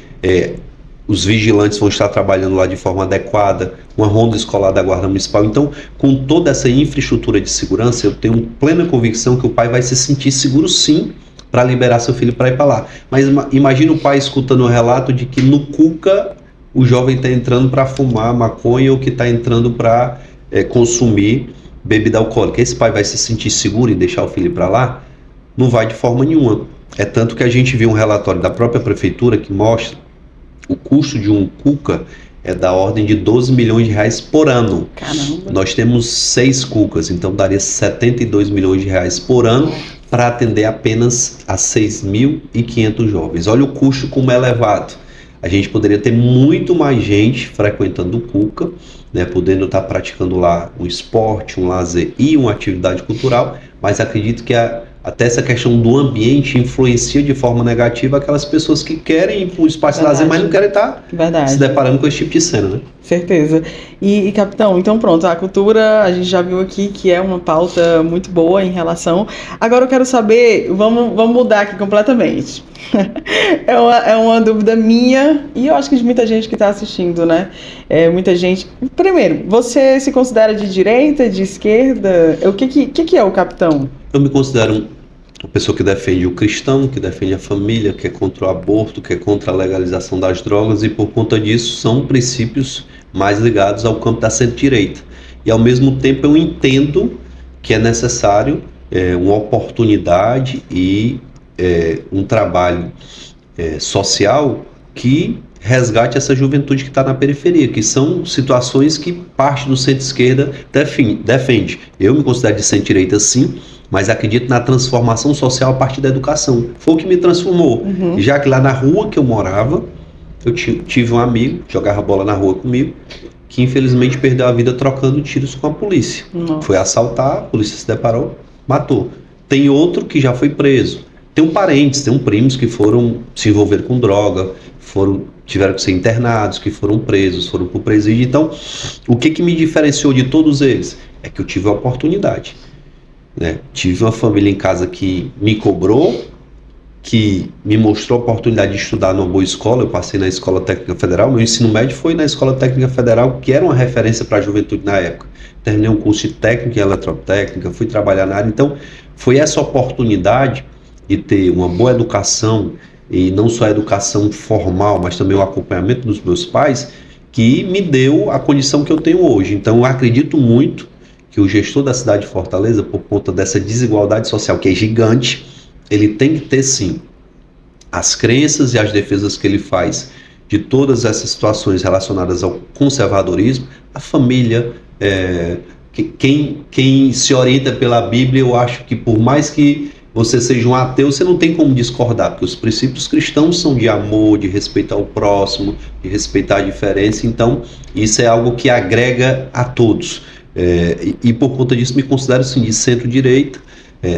S2: os vigilantes vão estar trabalhando lá de forma adequada, uma ronda escolar da Guarda Municipal. Então, com toda essa infraestrutura de segurança, eu tenho plena convicção que o pai vai se sentir seguro sim para liberar seu filho para ir para lá. Mas imagina o pai escutando o relato de que no Cuca o jovem está entrando para fumar maconha ou que está entrando para consumir bebida alcoólica. Esse pai vai se sentir seguro em deixar o filho para lá? Não vai de forma nenhuma. É tanto que a gente viu um relatório da própria prefeitura que mostra o custo de um Cuca é da ordem de 12 milhões de reais por ano.
S1: Caramba.
S2: Nós temos 6 Cucas, então daria 72 milhões de reais por ano para atender apenas a 6.500 jovens. Olha o custo como é elevado. A gente poderia ter muito mais gente frequentando o Cuca, né, podendo estar praticando lá um esporte, um lazer e uma atividade cultural, mas acredito que até essa questão do ambiente influencia de forma negativa aquelas pessoas que querem ir para um espaço de lazer, mas não querem estar se deparando com esse tipo de cena, né?
S1: Certeza. E, capitão, então pronto, a cultura a gente já viu aqui que é uma pauta muito boa em relação. Agora eu quero saber, vamos mudar aqui completamente. É uma dúvida minha e eu acho que de muita gente que está assistindo, né? Muita gente. Primeiro, você se considera de direita, de esquerda? O que é o capitão?
S2: Eu me considero uma pessoa que defende o cristão, que defende a família, que é contra o aborto, que é contra a legalização das drogas, e por conta disso são princípios mais ligados ao campo da centro-direita. E ao mesmo tempo eu entendo que é necessário uma oportunidade e um trabalho social que resgate essa juventude que está na periferia, que são situações que parte do centro-esquerda defende. Eu me considero de centro-direita sim, mas acredito na transformação social a partir da educação. Foi o que me transformou. Já que lá na rua que eu morava, eu tive um amigo, jogava bola na rua comigo, que infelizmente perdeu a vida trocando tiros com a polícia.
S1: Nossa.
S2: Foi assaltar, a polícia se deparou, matou. Tem outro que já foi preso. Tem parentes, tem primos que se envolveram com droga, tiveram que ser internados, que foram presos, foram para o presídio. Então, o que me diferenciou de todos eles? É que eu tive a oportunidade. Né? Tive uma família em casa que me cobrou, que me mostrou a oportunidade de estudar numa boa escola. Eu passei na Escola Técnica Federal, meu ensino médio foi na Escola Técnica Federal, que era uma referência para a juventude na época. Terminei um curso de técnica em eletrotécnica, fui trabalhar na área. Então, foi essa oportunidade de ter uma boa educação, e não só a educação formal, mas também o acompanhamento dos meus pais, que me deu a condição que eu tenho hoje. Então, eu acredito muito que o gestor da cidade de Fortaleza, por conta dessa desigualdade social que é gigante, ele tem que ter sim as crenças e as defesas que ele faz de todas essas situações relacionadas ao conservadorismo, a família, quem se orienta pela Bíblia. Eu acho que por mais que você seja um ateu, você não tem como discordar, porque os princípios cristãos são de amor, de respeitar o próximo, de respeitar a diferença. Então isso é algo que agrega a todos. E por conta disso me considero sim de centro-direita,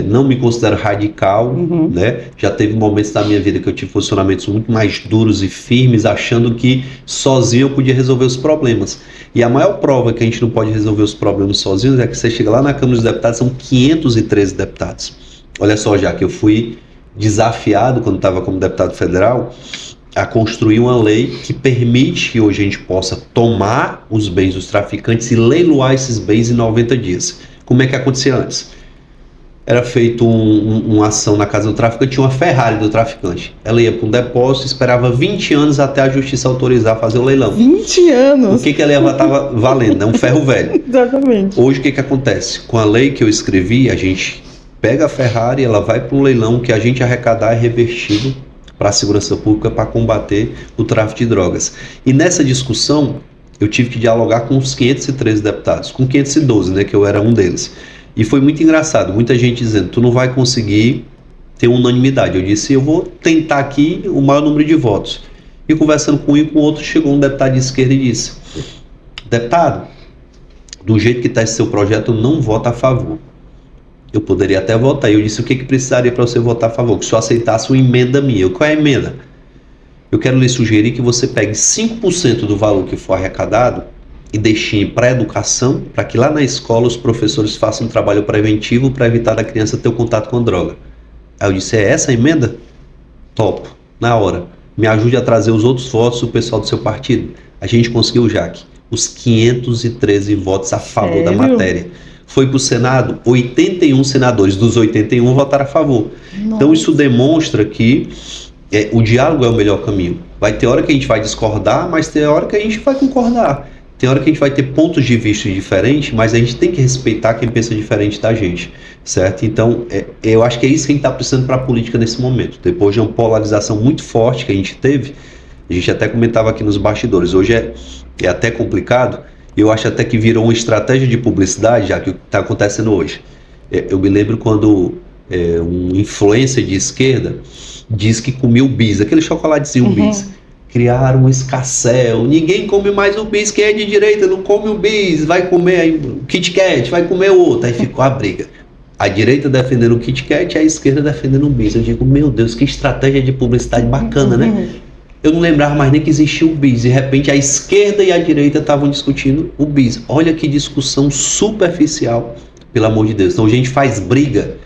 S2: não me considero radical, né? Já teve momentos da minha vida que eu tive posicionamentos muito mais duros e firmes, achando que sozinho eu podia resolver os problemas. E a maior prova que a gente não pode resolver os problemas sozinhos é que você chega lá na Câmara dos Deputados, são 513 deputados. Olha só, já que eu fui desafiado quando estava como deputado federal a construir uma lei que permite que hoje a gente possa tomar os bens dos traficantes e leiloar esses bens em 90 dias. Como é que acontecia antes? Era feito uma ação na casa do traficante, tinha uma Ferrari do traficante. Ela ia para um depósito, esperava 20 anos até a justiça autorizar a fazer o leilão.
S1: 20 anos?
S2: O que ela estava valendo? É um ferro velho.
S1: Exatamente.
S2: Hoje o que acontece? Com a lei que eu escrevi, a gente pega a Ferrari, ela vai para um leilão, que a gente arrecadar é revertido para a segurança pública, para combater o tráfico de drogas. E nessa discussão, eu tive que dialogar com os 513 deputados, com 512, né, que eu era um deles. E foi muito engraçado, muita gente dizendo, tu não vai conseguir ter unanimidade. Eu disse, eu vou tentar aqui o maior número de votos. E conversando com um e com o outro, chegou um deputado de esquerda e disse, deputado, do jeito que está esse seu projeto, eu não voto a favor. Eu poderia até votar. Eu disse, o que precisaria para você votar a favor? Que se eu aceitasse uma emenda minha. Qual é a emenda? Eu quero lhe sugerir que você pegue 5% do valor que for arrecadado e destine para a educação, para que lá na escola os professores façam um trabalho preventivo para evitar da criança ter o contato com a droga. Aí eu disse, é essa a emenda? Topo, na hora. Me ajude a trazer os outros votos do pessoal do seu partido. A gente conseguiu, Jaque, os 513 votos a favor da matéria. Foi para o Senado, 81 senadores dos 81 votaram a favor. Nossa. Então isso demonstra que o diálogo é o melhor caminho. Vai ter hora que a gente vai discordar, mas tem hora que a gente vai concordar. Tem hora que a gente vai ter pontos de vista diferentes, mas a gente tem que respeitar quem pensa diferente da gente, certo? Então, eu acho que é isso que a gente está precisando para a política nesse momento. Depois de uma polarização muito forte que a gente teve, a gente até comentava aqui nos bastidores, hoje é até complicado, eu acho até que virou uma estratégia de publicidade, já que o que está acontecendo hoje. Eu me lembro quando um influencer de esquerda diz que comia o bis, aquele chocolatezinho bis. Criaram um escassel, ninguém come mais o bis, quem é de direita não come o bis, vai comer aí o Kit Kat, vai comer o outro, aí ficou a briga. A direita defendendo o Kit Kat e a esquerda defendendo o bis. Eu digo, meu Deus, que estratégia de publicidade bacana, né? Eu não lembrava mais nem que existia o bis, de repente a esquerda e a direita estavam discutindo o bis. Olha que discussão superficial, pelo amor de Deus. Então a gente faz briga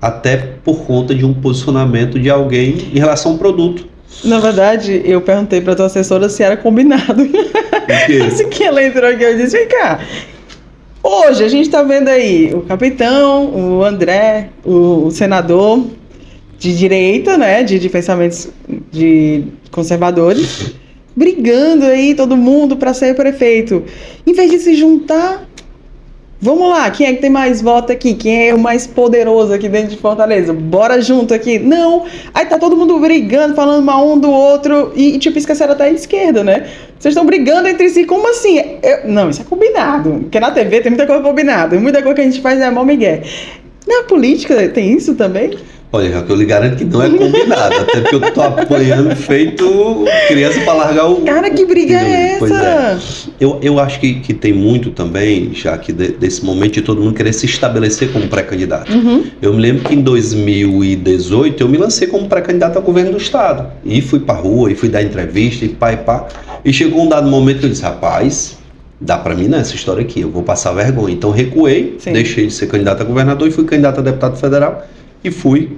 S2: até por conta de um posicionamento de alguém em relação ao produto.
S1: Na verdade, eu perguntei para tua assessora se era combinado. Assim que ela entrou aqui, eu disse, vem cá. Hoje a gente está vendo aí o capitão, o André, o senador de direita, né, de pensamentos de conservadores, brigando aí todo mundo para ser prefeito. Em vez de se juntar, vamos lá, quem é que tem mais voto aqui? Quem é o mais poderoso aqui dentro de Fortaleza? Bora junto aqui. Não, aí tá todo mundo brigando, falando mal um do outro e tipo, esqueceram até a esquerda, né? Vocês estão brigando entre si, como assim? Não, isso é combinado, porque na TV tem muita coisa combinada, muita coisa que a gente faz é mó migué. Na política tem isso também?
S2: Olha, Jaque, eu lhe garanto que não é combinado, até porque eu tô apoiando feito criança para largar o...
S1: Cara, que briga é
S2: Pois
S1: essa?
S2: Eu acho que tem muito também, Jaque, desse momento de todo mundo querer se estabelecer como pré-candidato. Eu me lembro que em 2018 eu me lancei como pré-candidato ao governo do estado. E fui pra rua, e fui dar entrevista, e pá, e pá. E chegou um dado momento que eu disse, rapaz, dá pra mim nessa história aqui, eu vou passar vergonha. Então recuei,
S1: Sim.
S2: deixei de ser candidato a governador e fui candidato a deputado federal. E fui,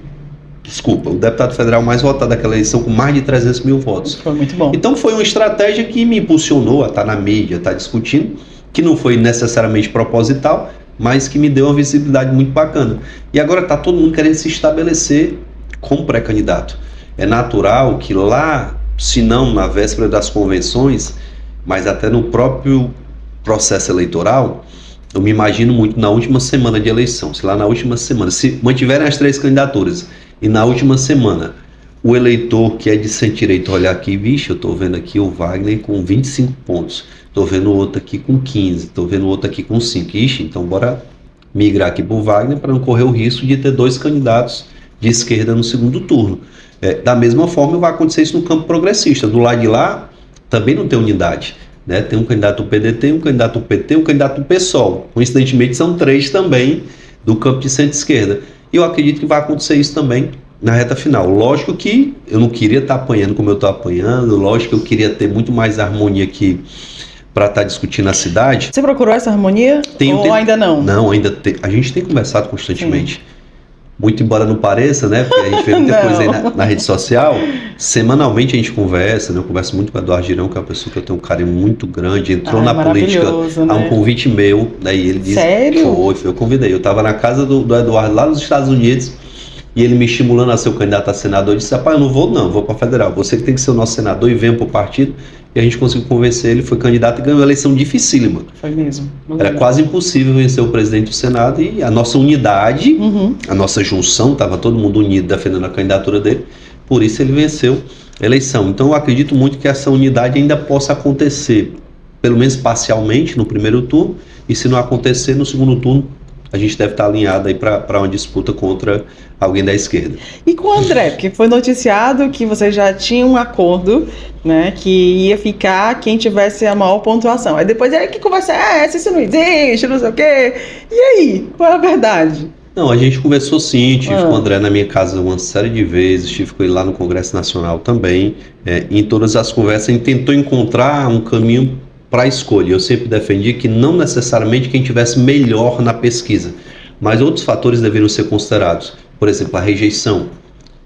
S2: o deputado federal mais votado daquela eleição com mais de 300 mil votos.
S1: Foi muito bom.
S2: Então foi uma estratégia que me impulsionou a estar na mídia, a estar discutindo, que não foi necessariamente proposital, mas que me deu uma visibilidade muito bacana. E agora está todo mundo querendo se estabelecer como pré-candidato. É natural que lá, se não na véspera das convenções, mas até no próprio processo eleitoral, eu me imagino muito na última semana de eleição, se lá na última semana, se mantiverem as 3 candidaturas e na última semana o eleitor que é de centro-direita olhar aqui, vixe, eu estou vendo aqui o Wagner com 25 pontos, estou vendo o outro aqui com 15, estou vendo o outro aqui com 5, ixi, então bora migrar aqui para o Wagner para não correr o risco de ter 2 candidatos de esquerda no segundo turno. Da mesma forma vai acontecer isso no campo progressista, do lado de lá também não tem unidade. Né? Tem um candidato do PDT, um candidato do PT, um candidato do PSOL. Coincidentemente, são 3 também do campo de centro-esquerda. E eu acredito que vai acontecer isso também na reta final. Lógico que eu não queria estar apanhando como eu estou apanhando, lógico que eu queria ter muito mais harmonia aqui para estar discutindo a cidade.
S1: Você procurou essa harmonia ou ainda não?
S2: Não, ainda tem. A gente tem conversado constantemente. Sim. Muito embora não pareça, né? Porque a gente vê muita coisa aí na rede social. Semanalmente a gente conversa, né? Eu converso muito com o Eduardo Girão, que é uma pessoa que eu tenho um carinho muito grande. Entrou na política a um convite meu. Daí ele disse...
S1: Sério?
S2: Foi, eu convidei. Eu estava na casa do Eduardo, lá nos Estados Unidos, e ele me estimulando a ser o candidato a senador. Eu disse, rapaz, eu não vou não, vou para federal. Você que tem que ser o nosso senador e venha para o partido. E a gente conseguiu convencer ele, foi candidato e ganhou uma eleição dificílima.
S1: Foi mesmo.
S2: Era quase impossível vencer o presidente do Senado e a nossa unidade, a nossa junção, estava todo mundo unido defendendo a candidatura dele, por isso ele venceu a eleição. Então eu acredito muito que essa unidade ainda possa acontecer, pelo menos parcialmente no primeiro turno, e se não acontecer no segundo turno, a gente deve estar alinhado aí para uma disputa contra alguém da esquerda. E
S1: com o André, porque foi noticiado que você já tinha um acordo, né, que ia ficar quem tivesse a maior pontuação. Aí depois que conversa essa, isso não existe, não sei o quê. E aí, qual é a verdade?
S2: Não, a gente conversou sim, tive com o André na minha casa uma série de vezes, tive com ele lá no Congresso Nacional também. Em todas as conversas a gente tentou encontrar um caminho para a escolha. Eu sempre defendi que não necessariamente quem tivesse melhor na pesquisa, mas outros fatores deveriam ser considerados. Por exemplo, a rejeição.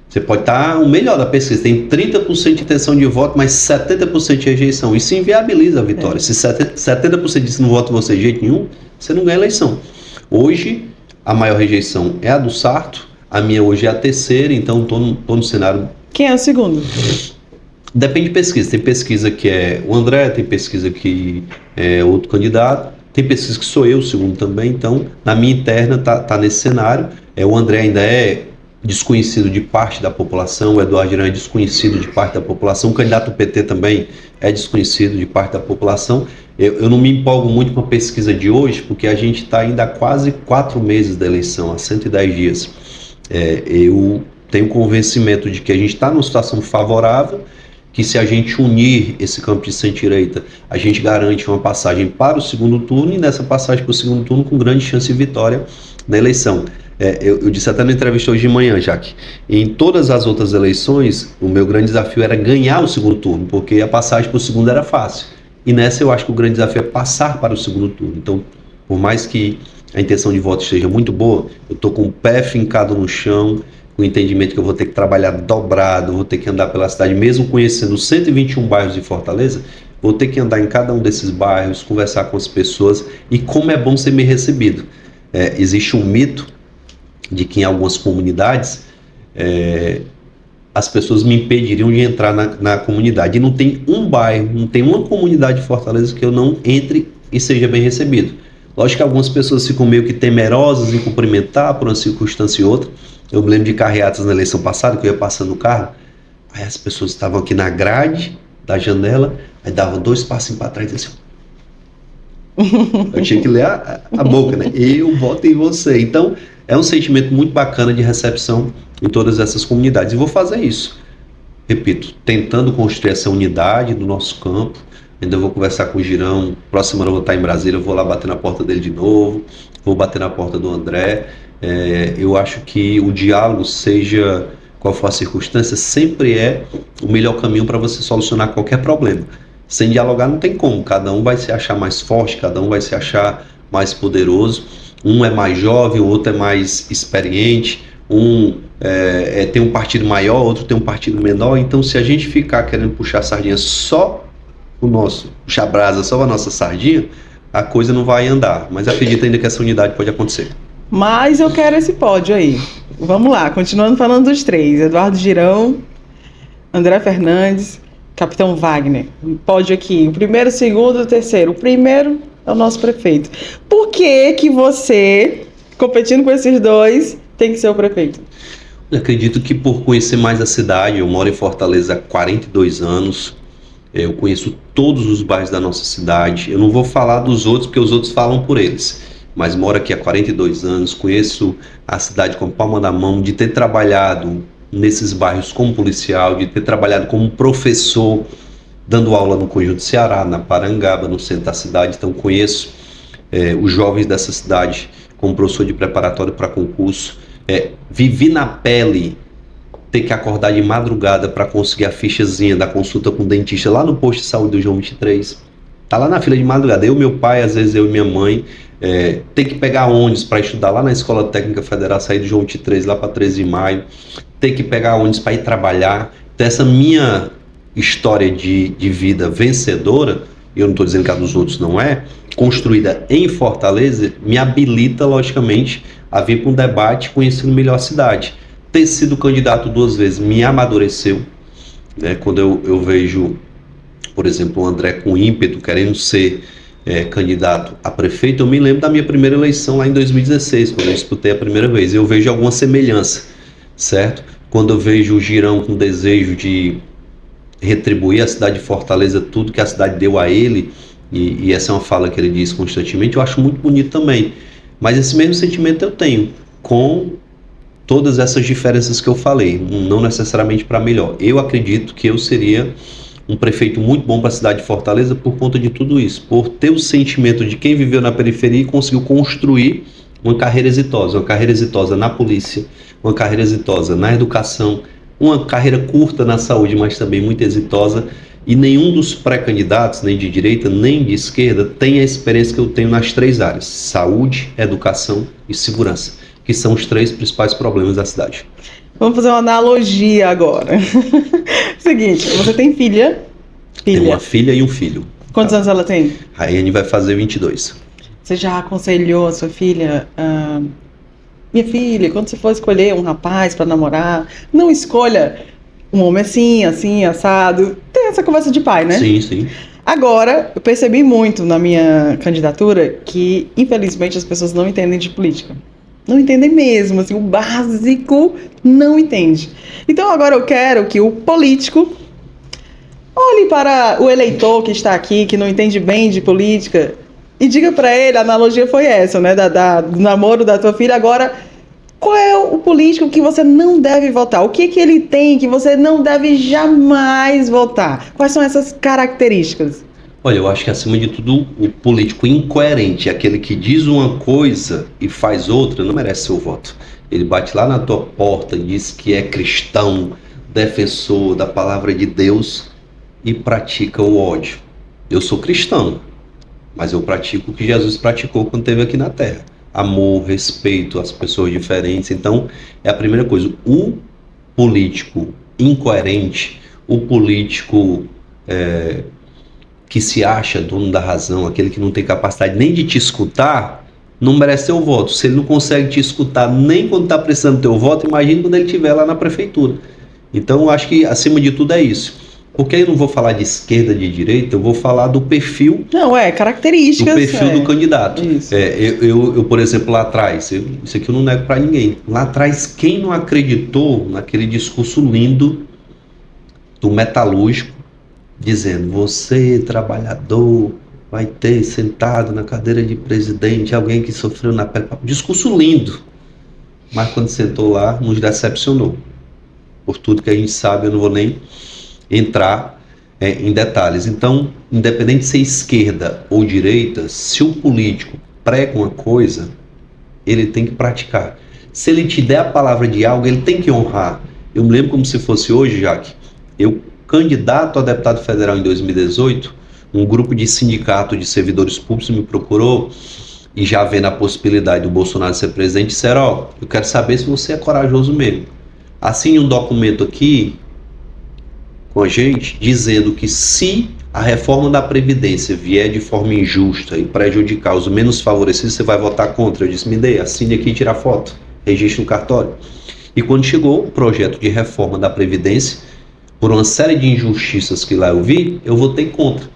S2: Você pode estar o melhor da pesquisa, tem 30% de intenção de voto, mas 70% de rejeição. Isso inviabiliza a vitória. Se 70% diz que não vota você de jeito nenhum, você não ganha a eleição. Hoje, a maior rejeição é a do Sarto, a minha hoje é a terceira, então estou no cenário...
S1: Quem é o segundo?
S2: Depende de pesquisa. Tem pesquisa que é o André, tem pesquisa que é outro candidato, tem pesquisa que sou eu, o segundo também. Então, na minha interna, tá nesse cenário. O André ainda é desconhecido de parte da população, o Eduardo Girão é desconhecido de parte da população, o candidato do PT também é desconhecido de parte da população. Eu não me empolgo muito com a pesquisa de hoje, porque a gente está ainda há quase 4 meses da eleição, há 110 dias. Eu tenho convencimento de que a gente está numa situação favorável, que se a gente unir esse campo de centro-direita, a gente garante uma passagem para o segundo turno, e nessa passagem para o segundo turno com grande chance de vitória na eleição. Eu disse até na entrevista hoje de manhã, Jaque, em todas as outras eleições, o meu grande desafio era ganhar o segundo turno, porque a passagem para o segundo era fácil. E nessa eu acho que o grande desafio é passar para o segundo turno. Então, por mais que a intenção de voto esteja muito boa, eu estou com o pé fincado no chão, com o entendimento que eu vou ter que trabalhar dobrado, vou ter que andar pela cidade, mesmo conhecendo os 121 bairros de Fortaleza, vou ter que andar em cada um desses bairros, conversar com as pessoas, e como é bom ser bem recebido. Existe um mito de que em algumas comunidades as pessoas me impediriam de entrar na comunidade. E não tem um bairro, não tem uma comunidade de Fortaleza que eu não entre e seja bem recebido. Lógico que algumas pessoas ficam meio que temerosas em cumprimentar por uma circunstância e outra. Eu me lembro de carreatas na eleição passada, que eu ia passando no carro, aí as pessoas estavam aqui na grade da janela, aí davam 2 passos para trás e assim. Eu tinha que ler a boca, né? Eu voto em você. Então, é um sentimento muito bacana de recepção em todas essas comunidades. E vou fazer isso. Repito, tentando construir essa unidade do nosso campo. Ainda vou conversar com o Girão. Próxima hora eu vou estar em Brasília, eu vou lá bater na porta dele de novo. Vou bater na porta do André. Eu acho que o diálogo, seja qual for a circunstância, sempre é o melhor caminho para você solucionar qualquer problema. Sem dialogar não tem como. Cada um vai se achar mais forte, cada um vai se achar mais poderoso. Um é mais jovem, o outro é mais experiente. Tem um partido maior, outro tem um partido menor. Então, se a gente ficar querendo puxar a sardinha só puxar brasa só a nossa sardinha, a coisa não vai andar. Mas acredito ainda que essa unidade pode acontecer.
S1: Mas eu quero esse pódio aí. Vamos lá, continuando falando dos 3. Eduardo Girão, André Fernandes, Capitão Wagner. Pódio aqui, o primeiro, o segundo, o terceiro. O primeiro é o nosso prefeito. Por que você, competindo com esses 2, tem que ser o prefeito?
S2: Eu acredito que por conhecer mais a cidade, eu moro em Fortaleza há 42 anos, eu conheço todos os bairros da nossa cidade. Eu não vou falar dos outros, porque os outros falam por eles. Mas moro aqui há 42 anos, conheço a cidade com a palma da mão, de ter trabalhado nesses bairros como policial, de ter trabalhado como professor, dando aula no Conjunto Ceará, na Parangaba, no centro da cidade. Então conheço os jovens dessa cidade como professor de preparatório para concurso. Vivi na pele ter que acordar de madrugada para conseguir a fichazinha da consulta com o dentista lá no posto de saúde do João 23. Tá lá na fila de madrugada. Eu, meu pai, às vezes eu e minha mãe, ter que pegar ônibus para estudar lá na Escola Técnica Federal, sair do João 23 lá para 13 de maio, ter que pegar ônibus para ir trabalhar. Então, essa minha história de vida vencedora, eu não estou dizendo que a dos outros não é, construída em Fortaleza, me habilita, logicamente, a vir para um debate conhecendo melhor a cidade. Ter sido candidato 2 vezes me amadureceu, né? Quando eu vejo, por exemplo, o André com ímpeto, querendo ser candidato a prefeito, eu me lembro da minha primeira eleição lá em 2016, quando eu disputei a primeira vez. Eu vejo alguma semelhança, certo? Quando eu vejo o Girão com desejo de retribuir à cidade de Fortaleza tudo que a cidade deu a ele, e essa é uma fala que ele diz constantemente, eu acho muito bonito também. Mas esse mesmo sentimento eu tenho com todas essas diferenças que eu falei, não necessariamente para melhor. Eu acredito que eu seria um prefeito muito bom para a cidade de Fortaleza por conta de tudo isso, por ter o sentimento de quem viveu na periferia e conseguiu construir uma carreira exitosa na polícia, uma carreira exitosa na educação, uma carreira curta na saúde, mas também muito exitosa. E nenhum dos pré-candidatos, nem de direita, nem de esquerda, tem a experiência que eu tenho nas 3 áreas: saúde, educação e segurança, que são os 3 principais problemas da cidade.
S1: Vamos fazer uma analogia agora. Seguinte, você tem filha?
S2: Tenho uma filha e um filho.
S1: Quantos anos ela tem?
S2: A Anne vai fazer 22.
S1: Você já aconselhou a sua filha? Minha filha, quando você for escolher um rapaz para namorar, não escolha um homem assim, assim, assado. Tem essa conversa de pai, né?
S2: Sim, sim.
S1: Agora, eu percebi muito na minha candidatura que, infelizmente, as pessoas não entendem de política. Não entendem mesmo, assim, o básico não entende. Então agora eu quero que o político olhe para o eleitor que está aqui, que não entende bem de política, e diga para ele, a analogia foi essa, né, do namoro da tua filha. Agora, qual é o político que você não deve votar? O que ele tem que você não deve jamais votar? Quais são essas características?
S2: Olha, eu acho que acima de tudo, o político incoerente, aquele que diz uma coisa e faz outra, não merece seu voto. Ele bate lá na tua porta, diz que é cristão, defensor da palavra de Deus e pratica o ódio. Eu sou cristão, mas eu pratico o que Jesus praticou quando esteve aqui na terra. amor, respeito às pessoas diferentes. Então, é a primeira coisa. O político incoerente, o político que se acha dono da razão, aquele que não tem capacidade nem de te escutar, não merece teu voto. Se ele não consegue te escutar nem quando está precisando do teu voto, imagine quando ele estiver lá na prefeitura. Então, eu acho que, acima de tudo, é isso. Porque eu não vou falar de esquerda, de direita, eu vou falar do perfil.
S1: Não, características.
S2: Do perfil do candidato.
S1: Isso.
S2: Eu, por exemplo, lá atrás, isso aqui eu não nego para ninguém. Lá atrás, quem não acreditou naquele discurso lindo do metalúrgico, dizendo: você, trabalhador, vai ter sentado na cadeira de presidente alguém que sofreu na pele. Discurso lindo. Mas quando sentou lá, nos decepcionou. Por tudo que a gente sabe, eu não vou nem entrar em detalhes. Então, independente de ser esquerda ou direita, se o político prega uma coisa, ele tem que praticar. Se ele te der a palavra de algo, ele tem que honrar. Eu me lembro como se fosse hoje, Jaque, eu, candidato a deputado federal em 2018, um grupo de sindicato de servidores públicos me procurou e, já vendo a possibilidade do Bolsonaro ser presidente, disseram: eu quero saber se você é corajoso mesmo. Assine um documento aqui com a gente, dizendo que se a reforma da Previdência vier de forma injusta e prejudicar os menos favorecidos, você vai votar contra. Eu disse: me dê, assine aqui e tira a foto, registre no cartório. E quando chegou o projeto de reforma da Previdência, por uma série de injustiças que lá eu vi, eu votei contra.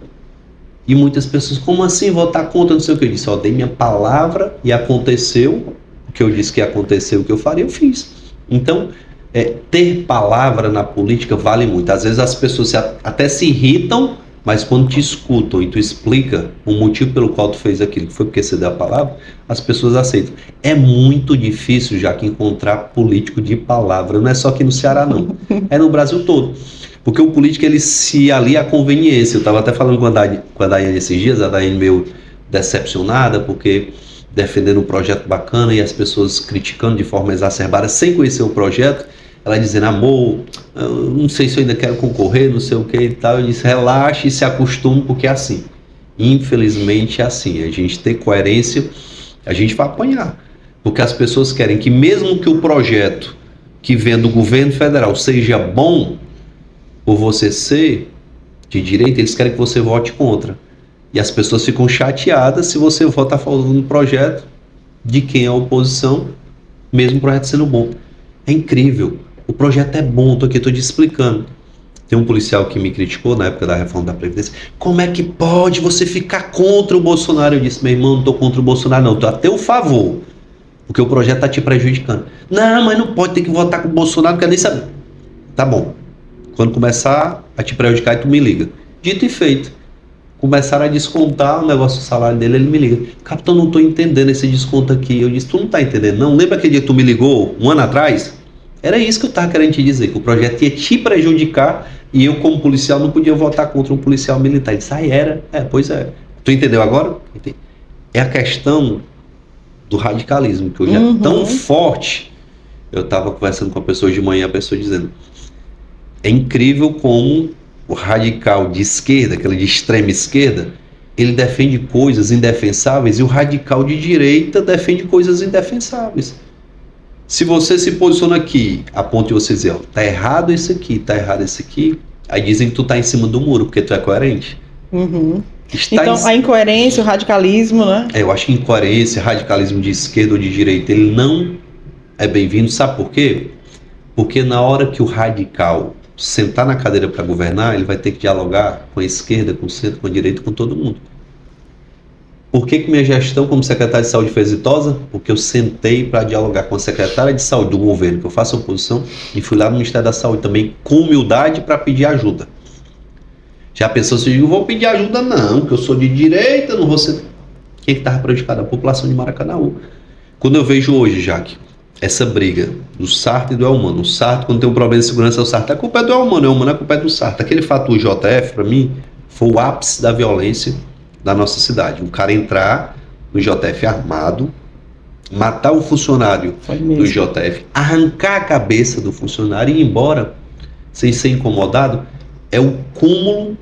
S2: E muitas pessoas: como assim votar contra? Não sei o que. Eu disse: dei minha palavra e aconteceu o que eu disse que ia acontecer, o que eu faria, eu fiz. Então, ter palavra na política vale muito. Às vezes as pessoas até se irritam, mas quando te escutam e tu explica o motivo pelo qual tu fez aquilo, que foi porque você deu a palavra, as pessoas aceitam. É muito difícil, já que encontrar político de palavra. Não é só aqui no Ceará, não. É no Brasil todo. Porque o político, ele se alia à conveniência. Eu estava até falando com a Daiane esses dias, a Daiane meio decepcionada, porque defendendo um projeto bacana e as pessoas criticando de forma exacerbada, sem conhecer o projeto. Ela dizendo: amor, eu não sei se eu ainda quero concorrer, não sei o que e tal. Eu disse: relaxe e se acostume, porque é assim. Infelizmente é assim. A gente ter coerência, a gente vai apanhar. Porque as pessoas querem que, mesmo que o projeto que vem do governo federal seja bom, por você ser de direita, eles querem que você vote contra. E as pessoas ficam chateadas se você vota a favor do projeto de quem é a oposição, mesmo o projeto sendo bom. É incrível. O projeto é bom, estou te explicando. Tem um policial que me criticou na época da reforma da Previdência. Como é que pode você ficar contra o Bolsonaro? Eu disse: meu irmão, não estou contra o Bolsonaro, não. Estou a teu favor. Porque o projeto está te prejudicando. Não, mas não pode ter que votar com o Bolsonaro, não quero nem saber. Tá bom. Quando começar a te prejudicar, tu me liga. Dito e feito. Começaram a descontar o negócio do salário dele, ele me liga: capitão, não estou entendendo esse desconto aqui. Eu disse: tu não está entendendo, não? Lembra aquele dia que tu me ligou, um ano atrás? Era isso que eu estava querendo te dizer, que o projeto ia te prejudicar e eu, como policial, não podia votar contra um policial militar. Ele disse: era? Pois é. Tu entendeu agora? É a questão do radicalismo, que hoje é tão forte. Eu estava conversando com a pessoa de manhã, a pessoa dizendo: é incrível como o radical de esquerda, aquele de extrema esquerda, ele defende coisas indefensáveis, e o radical de direita defende coisas indefensáveis. Se você se posiciona aqui, a ponto de você dizer: tá errado isso aqui, tá errado isso aqui, aí dizem que tu tá em cima do muro, porque tu é coerente.
S1: Então, a incoerência, o radicalismo, né?
S2: Eu acho que incoerência, radicalismo de esquerda ou de direita, ele não é bem-vindo. Sabe por quê? Porque na hora que o radical sentar na cadeira para governar, ele vai ter que dialogar com a esquerda, com o centro, com a direita, com todo mundo. Por que minha gestão como secretário de saúde foi exitosa? Porque eu sentei para dialogar com a secretária de saúde do governo, que eu faço oposição, e fui lá no Ministério da Saúde também com humildade para pedir ajuda. Já pensou se eu digo: vou pedir ajuda? Não, porque eu sou de direita, não vou ser... Quem é que estava prejudicado? A população de Maracanaú. Quando eu vejo hoje, Jaque, essa briga do Sarto e do Elmano. O Sarto, quando tem um problema de segurança, é o Sarto. A culpa é do Elmano, a culpa é do Sarto. Aquele fato do JF, para mim, foi o ápice da violência da nossa cidade. Um cara entrar no JF armado, matar o funcionário do JF, arrancar a cabeça do funcionário e ir embora sem ser incomodado, é o cúmulo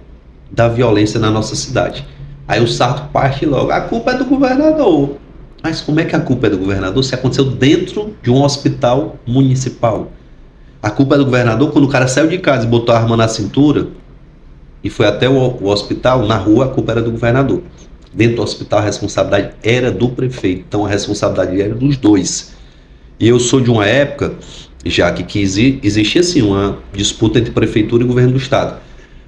S2: da violência na nossa cidade. Aí o Sarto parte logo: a culpa é do governador. Mas como é que a culpa é do governador se aconteceu dentro de um hospital municipal? A culpa é do governador quando o cara saiu de casa e botou a arma na cintura e foi até o hospital, na rua, a culpa era do governador. Dentro do hospital, a responsabilidade era do prefeito. Então, a responsabilidade era dos dois. E eu sou de uma época, já que existia assim, uma disputa entre prefeitura e governo do estado.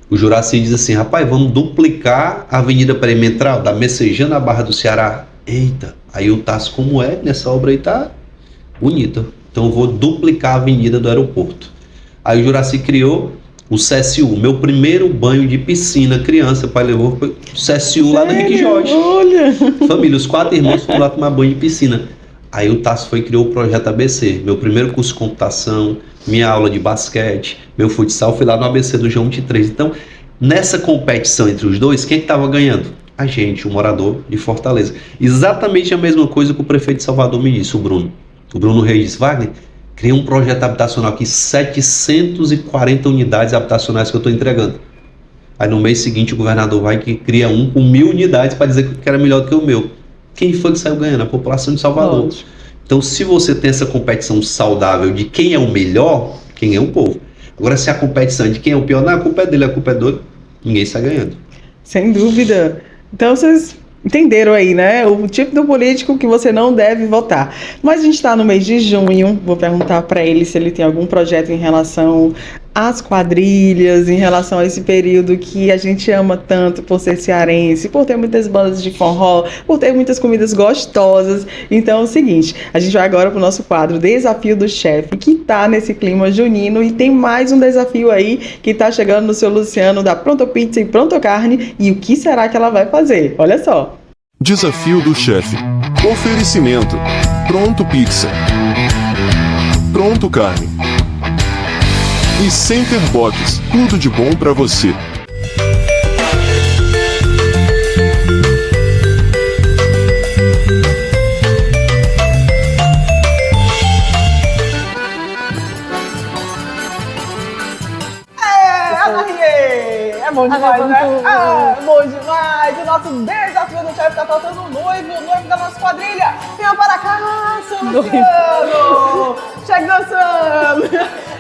S2: O Juraci diz assim, rapaz, vamos duplicar a avenida perimetral da Messejana à Barra do Ceará. Eita, aí o Tasso, como é, nessa obra aí tá bonita. Então eu vou duplicar a avenida do aeroporto. Aí o Juraci criou o CSU, meu primeiro banho de piscina, criança, o pai levou pro CSU lá do Henrique Jorge.
S1: Olha!
S2: Família, os 4 irmãos foram lá tomar banho de piscina. Aí o Tasso foi e criou o projeto ABC, meu primeiro curso de computação, minha aula de basquete, meu futsal, fui lá no ABC do João 23. Então, nessa competição entre os dois, quem é que estava ganhando? A gente, o morador de Fortaleza. Exatamente a mesma coisa que o prefeito de Salvador me disse, o Bruno. O Bruno Reis disse, Wagner, cria um projeto habitacional aqui, 740 unidades habitacionais que eu estou entregando. Aí no mês seguinte o governador vai que cria um com 1.000 unidades para dizer que era melhor do que o meu. Quem foi que saiu ganhando? A população de Salvador.
S1: Nossa.
S2: Então, se você tem essa competição saudável de quem é o melhor, quem é o povo. Agora, se a competição é de quem é o pior, não, a culpa é dele, a culpa é do... Ninguém está ganhando.
S1: Sem dúvida. Então vocês entenderam aí, né? O tipo do político que você não deve votar. Mas a gente está no mês de junho. Vou perguntar para ele se ele tem algum projeto em relação às quadrilhas, em relação a esse período que a gente ama tanto por ser cearense, por ter muitas bandas de forró, por ter muitas comidas gostosas. Então é o seguinte, a gente vai agora para o nosso quadro Desafio do Chefe, que tá nesse clima junino, e tem mais um desafio aí que tá chegando no seu Luciano da Pronto Pizza e Pronto Carne. E o que será que ela vai fazer? Olha só.
S3: Desafio do chefe. Oferecimento. Pronto Pizza. Pronto Carne. E Center Box. Tudo de bom pra você.
S1: É bom demais, né? É bom demais! O nosso desafio do chefe tá faltando o noivo da nossa quadrilha! Venha para cá, seu Luciano! Chegue dançando!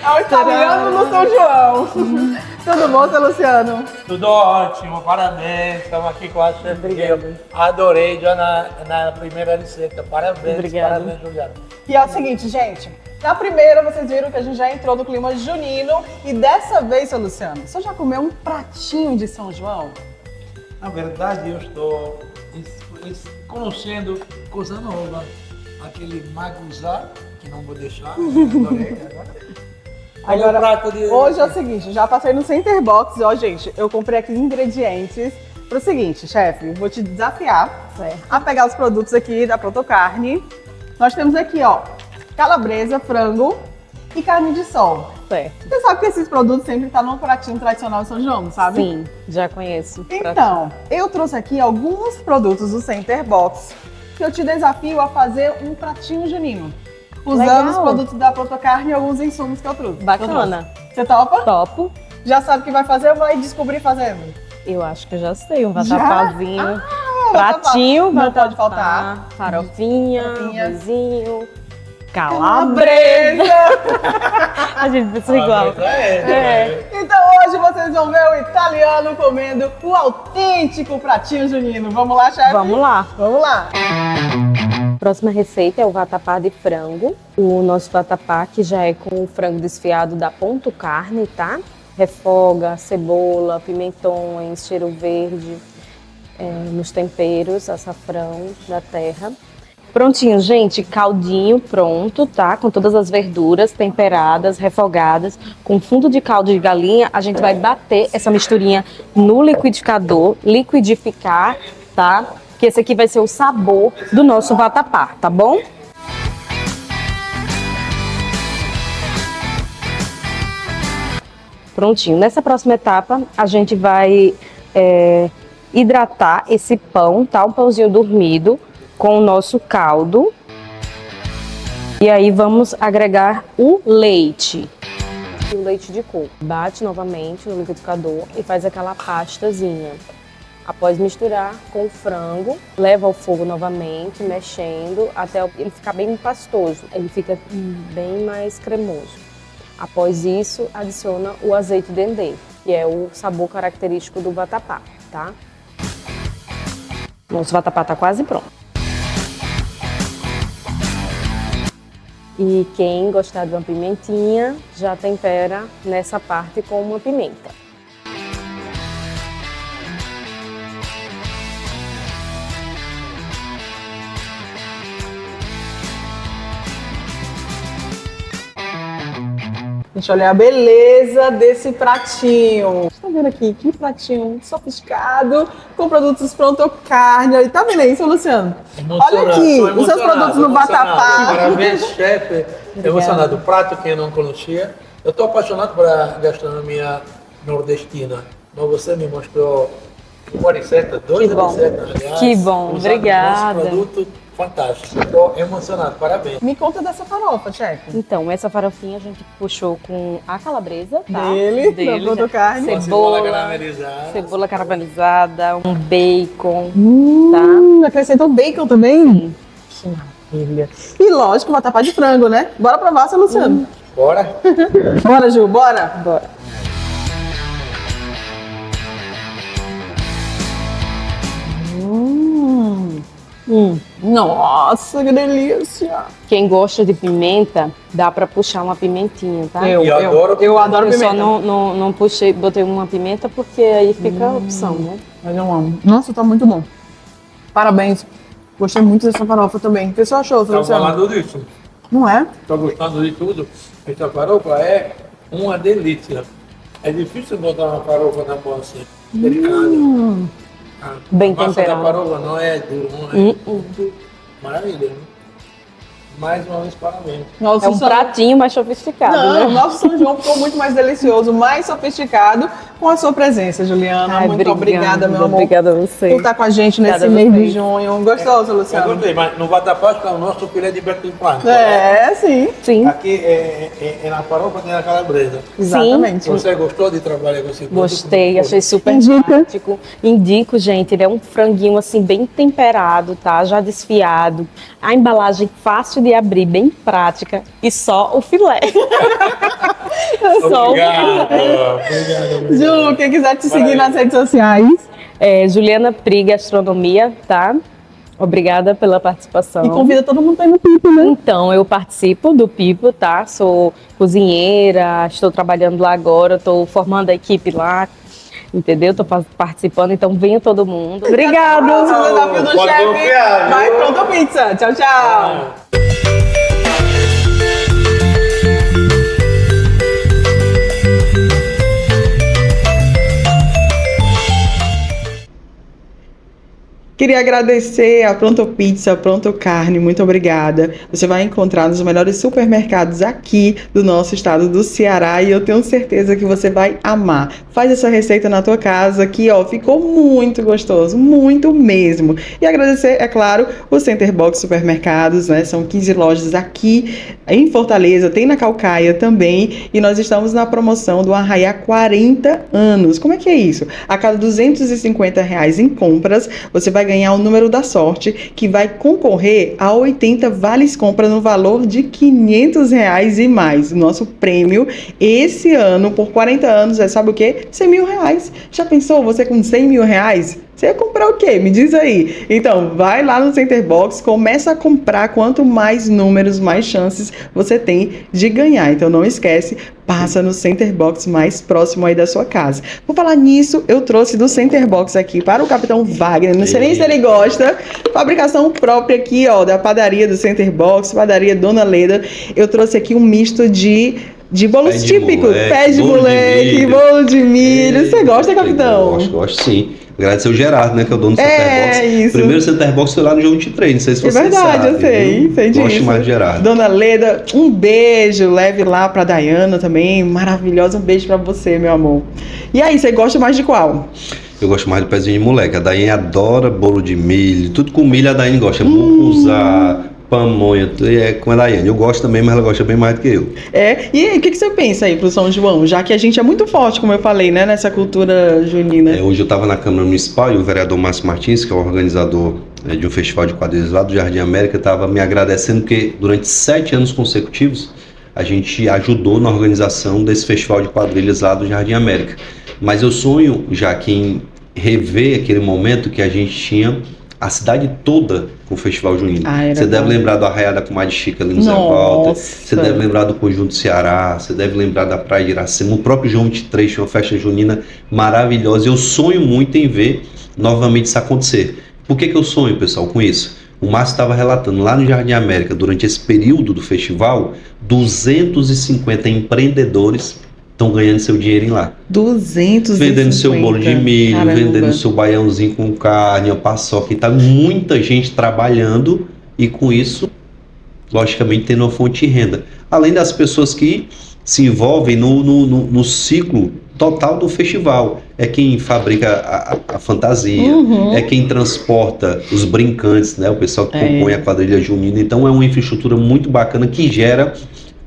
S1: É o italiano no São João! Tudo bom, seu Luciano?
S4: Tudo ótimo, parabéns. Estamos aqui com a chefe. Adorei já na primeira receita. Parabéns,
S5: Obrigada.
S4: parabéns, Juliana.
S1: E é o seguinte, gente. Na primeira, vocês viram que a gente já entrou no clima junino. E dessa vez, seu Luciano, você já comeu um pratinho de São João?
S4: Na verdade, eu estou conhecendo coisa nova. Aquele maguzá, que não vou deixar. Adorei agora.
S1: Agora,
S4: prato de
S1: hoje é o seguinte, já passei no Center Box, ó, gente, eu comprei aqui ingredientes pro seguinte, chefe, vou te desafiar a pegar os produtos aqui da Pronto Carne. Nós temos aqui, ó, calabresa, frango e carne de sol.
S5: Certo.
S1: Você sabe que esses produtos sempre estão no pratinho tradicional de São João, sabe?
S5: Sim, já conheço.
S1: Então, eu trouxe aqui alguns produtos do Center Box que eu te desafio a fazer um pratinho junino. Usando
S5: Legal.
S1: os produtos da Pronto Carne e alguns insumos que eu trouxe.
S5: Bacana.
S1: Você topa?
S5: Topo.
S1: Já sabe o que vai fazer ou vai descobrir fazendo?
S5: Eu acho que eu já sei. Um
S1: Já?
S5: vatapazinho. Pratinho,
S1: não
S5: vatapá,
S1: pode faltar.
S5: Farofinha,
S1: Farofinha.
S5: arrozinho, calabresa. A gente pensa igual. É.
S1: Então hoje vocês vão ver o italiano comendo o autêntico pratinho junino. Vamos lá, chefe?
S5: Vamos lá.
S1: Vamos lá.
S5: Próxima receita é o vatapá de frango. O nosso vatapá que já é com o frango desfiado da Ponto Carne, tá? Refoga, cebola, pimentões, cheiro verde, nos temperos, açafrão da terra. Prontinho, gente, caldinho pronto, tá? Com todas as verduras temperadas, refogadas, com fundo de caldo de galinha. A gente vai bater essa misturinha no liquidificador, liquidificar, tá? Que esse aqui vai ser o sabor do nosso vatapá, tá bom? Prontinho. Nessa próxima etapa, a gente vai hidratar esse pão, tá? Um pãozinho dormido com o nosso caldo. E aí vamos agregar o leite. E o leite de coco. Bate novamente no liquidificador e faz aquela pastazinha. Após misturar com o frango, leva ao fogo novamente, mexendo até ele ficar bem pastoso. Ele fica bem mais cremoso. Após isso, adiciona o azeite dendê, que é o sabor característico do vatapá, tá? Nosso vatapá está quase pronto. E quem gostar de uma pimentinha, já tempera nessa parte com uma pimenta.
S1: Deixa eu olhar a beleza desse pratinho. Você tá vendo aqui? Que pratinho sofisticado, com produtos pronto carne. Tá vendo aí, seu Luciano? Olha aqui, os seus produtos no vatapá.
S4: Parabéns, chefe. Emocionado. O prato que eu não conhecia. Eu estou apaixonado pela gastronomia nordestina. Mas você me mostrou uma receita, duas receitas, aliás.
S5: Que bom, obrigada.
S4: Nosso produto fantástico. Estou emocionado. Parabéns.
S1: Me conta dessa farofa, chefe.
S5: Então, essa farofinha a gente puxou com a calabresa, tá?
S1: Dele, da Pronto Carne.
S4: Cebola caramelizada.
S5: Cebola caramelizada, um bacon, tá?
S1: Acrescentou bacon também? Que maravilha. E lógico, vatapá de frango, né? Bora provar, seu Luciano.
S4: Bora?
S1: Bora, Ju, bora?
S5: Bora.
S1: Nossa, que delícia!
S5: Quem gosta de pimenta, dá pra puxar uma pimentinha, tá?
S1: Eu adoro
S5: Eu
S1: pimenta.
S5: só não puxei, botei uma pimenta porque aí fica a opção, né?
S1: Mas eu amo. Nossa, tá muito bom. Parabéns. Gostei muito dessa farofa também. O que você achou, seu
S4: Estão
S1: Luciano?
S4: falando disso.
S1: Não é?
S4: Estou gostando de tudo. Essa farofa é uma delícia. É difícil botar uma farofa na mão assim, delicada.
S5: Bem
S4: a massa
S5: temperada.
S4: da farofa não é dura, não é maravilha. Né? Mais uma vez, parabéns.
S1: Nossa,
S5: É um pratinho mais sofisticado,
S1: Não,
S5: né?
S1: o nosso São João ficou muito mais delicioso, mais sofisticado com a sua presença, Juliana.
S5: Ai,
S1: muito obrigada, meu amor,
S5: Obrigada a você.
S1: por estar com a gente nesse
S5: Obrigada a
S1: mês de
S5: vocês.
S1: junho. Gostoso,
S4: Eu
S1: Luciano?
S4: gostei, mas no vatapá está o nosso filé de Bertin Plano.
S1: É, sim.
S5: Sim,
S4: Aqui é na farofa tem a calabresa.
S1: Exatamente.
S4: Você gostou de trabalhar com esse produto?
S5: gostei, achei super
S1: Indica.
S5: prático. Indico, gente, ele é um franguinho assim bem temperado, tá? Já desfiado. A embalagem fácil de abrir, bem prática e só o filé. Só o
S4: Obrigado.
S1: Ju, quem quiser te seguir nas redes sociais.
S5: Juliana Pri Gastronomia, tá? Obrigada pela participação.
S1: E convida todo mundo para ir no Pipo, né?
S5: Então, eu participo do Pipo, tá? Sou cozinheira, estou trabalhando lá agora, estou formando a equipe lá, entendeu? Estou participando, então venha todo mundo. Obrigada!
S1: Próximo desafio do
S4: Pode
S1: chefe.
S4: confiar, viu?
S1: Vai pronto pizza. Tchau, tchau. Queria agradecer a Pronto Pizza, Pronto Carne, muito obrigada. Você vai encontrar nos melhores supermercados aqui do nosso estado do Ceará e eu tenho certeza que você vai amar. Faz essa receita na tua casa que, ó, ficou muito gostoso, muito mesmo. E agradecer, é claro, o Center Box Supermercados, né? São 15 lojas aqui em Fortaleza, tem na Caucaia também e nós estamos na promoção do Arraiá 40 anos. Como é que é isso? A cada R$250 em compras, você vai ganhar o número da sorte, que vai concorrer a 80 vales compra no valor de R$500 e mais. O nosso prêmio esse ano, por 40 anos, é, sabe o quê? R$100 mil. Já pensou você com R$100 mil? Você ia comprar o quê? Me diz aí. Então, vai lá no Center Box, começa a comprar. Quanto mais números, mais chances você tem de ganhar. Então, não esquece, passa no Center Box mais próximo aí da sua casa. Por falar nisso, eu trouxe do Center Box aqui para o Capitão Wagner. Não sei nem se ele gosta. Fabricação própria aqui, ó, da padaria do Center Box, padaria Dona Leda. Eu trouxe aqui um misto de bolos típicos. Pé de moleque, bolo de milho. Você gosta, capitão?
S2: Gosto sim. Agradecer o Gerardo, né, que é o dono do Center Box.
S1: Isso.
S2: O primeiro Center Box foi lá no João 23, não sei se
S1: É
S2: você
S1: verdade,
S2: sabe.
S1: eu sei disso.
S2: Gosto mais de Gerardo.
S1: Dona Leda, um beijo, leve lá pra Dayana também, maravilhosa, um beijo pra você, meu amor. E aí, você gosta mais de qual?
S2: Eu gosto mais do pezinho de moleque. A Daiane adora bolo de milho, tudo com milho a Daiane gosta. Mucuzá, Pamonha, é com a Daiane. Eu gosto também, mas ela gosta bem mais do que eu.
S1: E aí, o que você pensa aí pro São João? Já que a gente é muito forte, como eu falei, né, nessa cultura junina.
S2: Hoje eu estava na Câmara Municipal e o vereador Márcio Martins, que é o organizador de um festival de quadrilhas lá do Jardim América, estava me agradecendo porque durante 7 anos consecutivos a gente ajudou na organização desse festival de quadrilhas lá do Jardim América. Mas eu sonho, já que em rever aquele momento que a gente tinha a cidade toda com o Festival Junino. Você deve lembrar do Arraiada com Comadre Chica ali no Zé Walter. Você deve lembrar do Conjunto Ceará. Você deve lembrar da Praia de Iracema. O próprio João 23 tinha uma festa junina maravilhosa. Eu sonho muito em ver novamente isso acontecer. Por que eu sonho, pessoal, com isso? O Márcio estava relatando lá no Jardim América, durante esse período do festival, 250 empreendedores estão ganhando seu dinheiro lá. 250. Vendendo seu bolo de milho, caramba, vendendo seu baiãozinho com carne, a paçoca e tal. Muita gente trabalhando e com isso, logicamente, tendo uma fonte de renda. Além das pessoas que se envolvem no ciclo total do festival. É quem fabrica a fantasia, é quem transporta os brincantes, né? O pessoal que compõe a quadrilha junina. Então é uma infraestrutura muito bacana que gera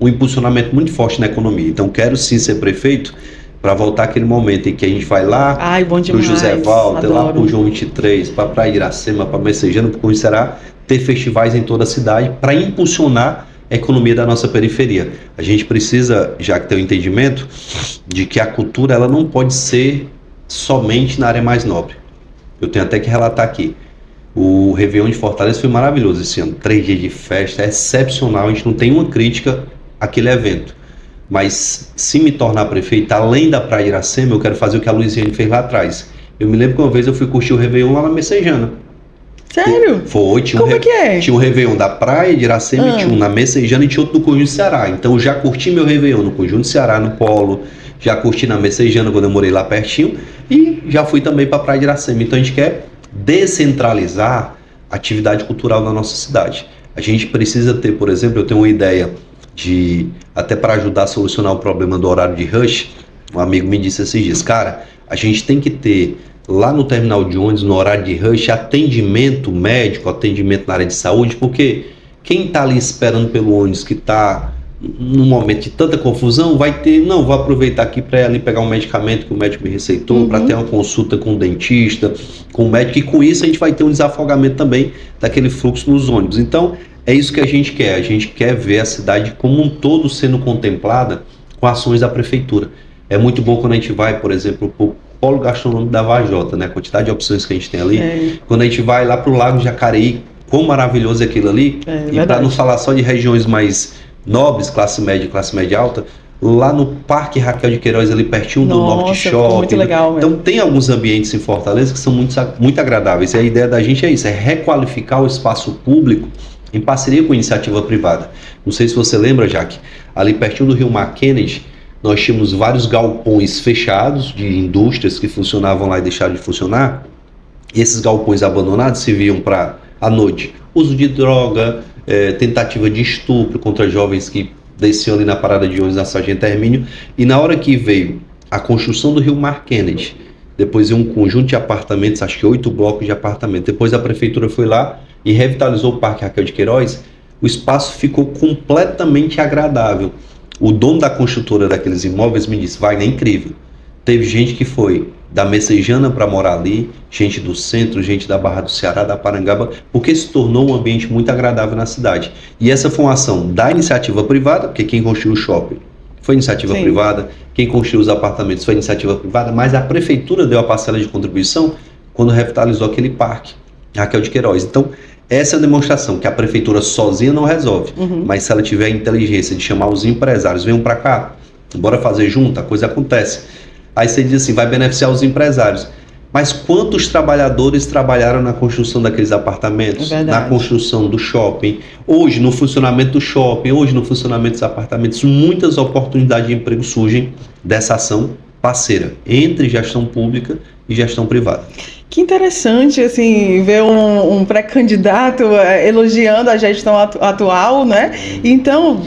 S2: um impulsionamento muito forte na economia. Então quero sim ser prefeito para voltar aquele momento em que a gente vai lá para o José Walter, lá para o João 23, para a Praia de Iracema, para Messejana, porque será ter festivais em toda a cidade para impulsionar a economia da nossa periferia. A gente precisa, já que tem o entendimento, de que a cultura ela não pode ser somente na área mais nobre. Eu tenho até que relatar aqui. O Réveillon de Fortaleza foi maravilhoso esse ano. 3 dias de festa, é excepcional. A gente não tem uma crítica àquele evento. Mas se me tornar prefeito, além da Praia de Iracema, eu quero fazer o que a Luiziane fez lá atrás. Eu me lembro que uma vez eu fui curtir o Réveillon lá na Messejana.
S1: Sério?
S2: Foi, tinha tinha um Réveillon da Praia de Iracema, tinha um na Messejana e tinha outro no Conjunto Ceará. Então eu já curti meu Réveillon no Conjunto Ceará, no Polo, já curti na Messejana quando eu morei lá pertinho e já fui também para a Praia de Iracema. Então a gente quer descentralizar a atividade cultural na nossa cidade. A gente precisa ter, por exemplo, eu tenho uma ideia de, até para ajudar a solucionar o problema do horário de rush, um amigo me disse esses dias, cara, a gente tem que ter lá no terminal de ônibus, no horário de rush, atendimento médico, atendimento na área de saúde, porque quem está ali esperando pelo ônibus, que está num momento de tanta confusão, vai ter, não, vou aproveitar aqui para ir ali pegar um medicamento que o médico me receitou, para ter uma consulta com o dentista, com o médico, e com isso a gente vai ter um desafogamento também daquele fluxo nos ônibus. Então, é isso que a gente quer ver a cidade como um todo sendo contemplada com ações da prefeitura. É muito bom quando a gente vai, por exemplo, para o polo gastronômico da Vajota, né? A quantidade de opções que a gente tem ali. Quando a gente vai lá para o Lago Jacareí, quão maravilhoso é aquilo ali. E para não falar só de regiões mais nobres, classe média alta, lá no Parque Raquel de Queiroz, ali pertinho do Norte Shopping.
S1: Muito legal mesmo.
S2: Então tem alguns ambientes em Fortaleza que são muito agradáveis. E a ideia da gente é isso, é requalificar o espaço público em parceria com a iniciativa privada. Não sei se você lembra, Jaque, ali pertinho do Rio Mar Kennedy, nós tínhamos vários galpões fechados de indústrias que funcionavam lá e deixaram de funcionar. E esses galpões abandonados serviam para, à noite, uso de droga, tentativa de estupro contra jovens que desciam ali na parada de ônibus da Sargento Hermínio. E na hora que veio a construção do Rio Mar Kennedy, depois veio um conjunto de apartamentos, acho que 8 blocos de apartamentos. Depois a prefeitura foi lá e revitalizou o Parque Raquel de Queiroz. O espaço ficou completamente agradável. O dono da construtora daqueles imóveis me disse, Wagner, é incrível. Teve gente que foi da Messejana para morar ali, gente do centro, gente da Barra do Ceará, da Parangaba, porque se tornou um ambiente muito agradável na cidade. E essa foi uma ação da iniciativa privada, porque quem construiu o shopping foi iniciativa privada, quem construiu os apartamentos foi iniciativa privada, mas a prefeitura deu a parcela de contribuição quando revitalizou aquele parque, Raquel de Queiroz. Então, essa é a demonstração que a prefeitura sozinha não resolve, mas se ela tiver a inteligência de chamar os empresários, venham para cá, bora fazer junto, a coisa acontece. Aí você diz assim, vai beneficiar os empresários. Mas quantos trabalhadores trabalharam na construção daqueles apartamentos? Na construção do shopping? Hoje, no funcionamento do shopping, hoje no funcionamento dos apartamentos, muitas oportunidades de emprego surgem dessa ação parceira entre gestão pública e gestão privada.
S1: Que interessante, assim, ver um pré-candidato elogiando a gestão atual, né? Então,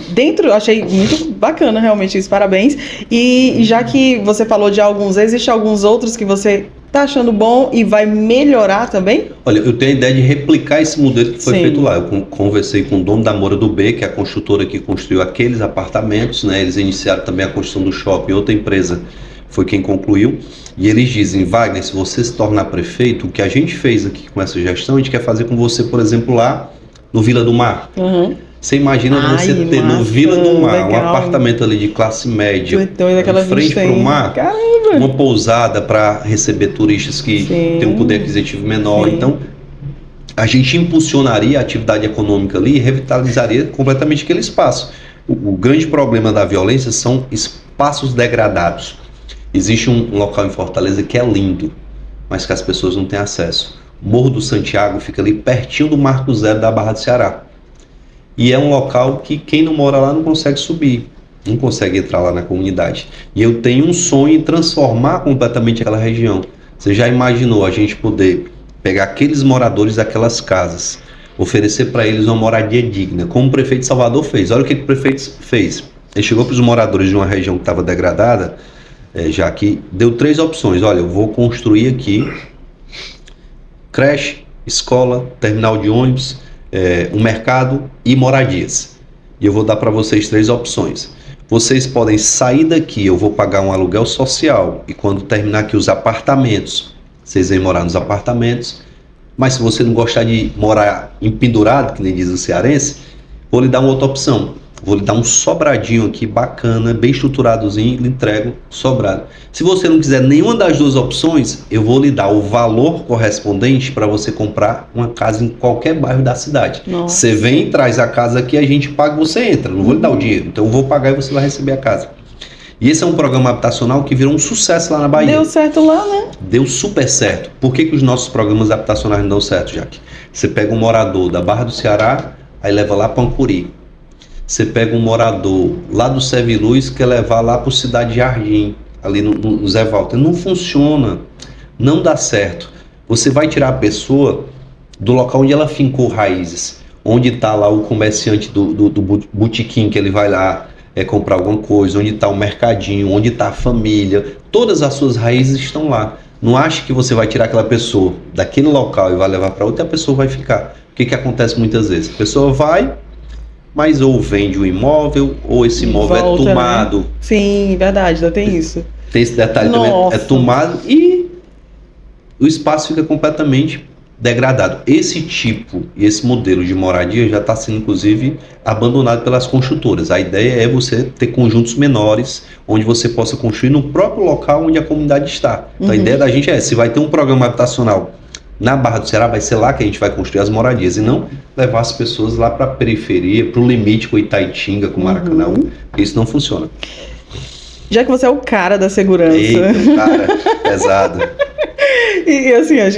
S1: achei muito bacana realmente isso, parabéns. E já que você falou de alguns, existe alguns outros que você tá achando bom e vai melhorar também?
S2: Olha, eu tenho a ideia de replicar esse modelo que foi
S1: Sim.
S2: feito lá. Eu conversei com o dono da Moura do B, que é a construtora que construiu aqueles apartamentos, né? Eles iniciaram também a construção do shopping, outra empresa foi quem concluiu. E eles dizem, Wagner, se você se tornar prefeito, o que a gente fez aqui com essa gestão, a gente quer fazer com você, por exemplo, lá no Vila do Mar.
S1: Uhum.
S2: Você imagina você ter no Vila do Mar um apartamento ali de classe média, de frente para o mar,
S1: Caramba.
S2: uma pousada para receber turistas que têm um poder aquisitivo menor.
S1: Sim.
S2: Então, a gente impulsionaria a atividade econômica ali e revitalizaria completamente aquele espaço. O grande problema da violência são espaços degradados. Existe um local em Fortaleza que é lindo, mas que as pessoas não têm acesso. O Morro do Santiago fica ali pertinho do Marco Zero da Barra do Ceará. E é um local que quem não mora lá não consegue subir, não consegue entrar lá na comunidade. E eu tenho um sonho em transformar completamente aquela região. Você já imaginou a gente poder pegar aqueles moradores daquelas casas, oferecer para eles uma moradia digna, como o prefeito de Salvador fez? Olha o que o prefeito fez. Ele chegou para os moradores de uma região que estava degradada, já que deu 3 opções. Olha, eu vou construir aqui creche, escola, terminal de ônibus, um mercado e moradias. E eu vou dar para vocês 3 opções. Vocês podem sair daqui, eu vou pagar um aluguel social, e quando terminar aqui os apartamentos, vocês vêm morar nos apartamentos. Mas se você não gostar de morar empendurado, que nem diz o cearense, vou lhe dar uma outra opção. Vou lhe dar um sobradinho aqui bacana, bem estruturadozinho, lhe entrego sobrado. Se você não quiser nenhuma das 2 opções, eu vou lhe dar o valor correspondente para você comprar uma casa em qualquer bairro da cidade.
S1: Nossa.
S2: Você vem, traz a casa aqui, a gente paga e você entra. Não vou lhe dar o dinheiro, então eu vou pagar e você vai receber a casa. E esse é um programa habitacional que virou um sucesso lá na Bahia.
S1: Deu certo lá, né?
S2: Deu super certo. Por que os nossos programas habitacionais não dão certo, Jaque? Você pega um morador da Barra do Ceará, aí leva lá para Ancuri. Você pega um morador lá do Serviluz, quer levar lá para o Cidade Jardim, ali no Zé Walter. Não funciona, não dá certo. Você vai tirar a pessoa do local onde ela fincou raízes, onde está lá o comerciante do botequim, que ele vai lá comprar alguma coisa, onde está o mercadinho, onde está a família. Todas as suas raízes estão lá. Não ache que você vai tirar aquela pessoa daquele local e vai levar para outra, e a pessoa vai ficar. O que acontece muitas vezes? A pessoa vai, mas ou vende o imóvel, ou esse imóvel é tomado.
S1: Né? Sim, verdade, ainda tem isso.
S2: Tem esse detalhe. Nossa. Também, é tomado e o espaço fica completamente degradado. Esse tipo e esse modelo de moradia já está sendo, inclusive, abandonado pelas construtoras. A ideia é você ter conjuntos menores, onde você possa construir no próprio local onde a comunidade está. Então, a ideia da gente se vai ter um programa habitacional na Barra do Ceará, vai ser lá que a gente vai construir as moradias, e não levar as pessoas lá para a periferia, para o limite com Itaitinga, com Maracanã, porque isso não funciona.
S1: Já que você é o cara da segurança.
S2: Eita, cara, pesado.
S1: E assim, a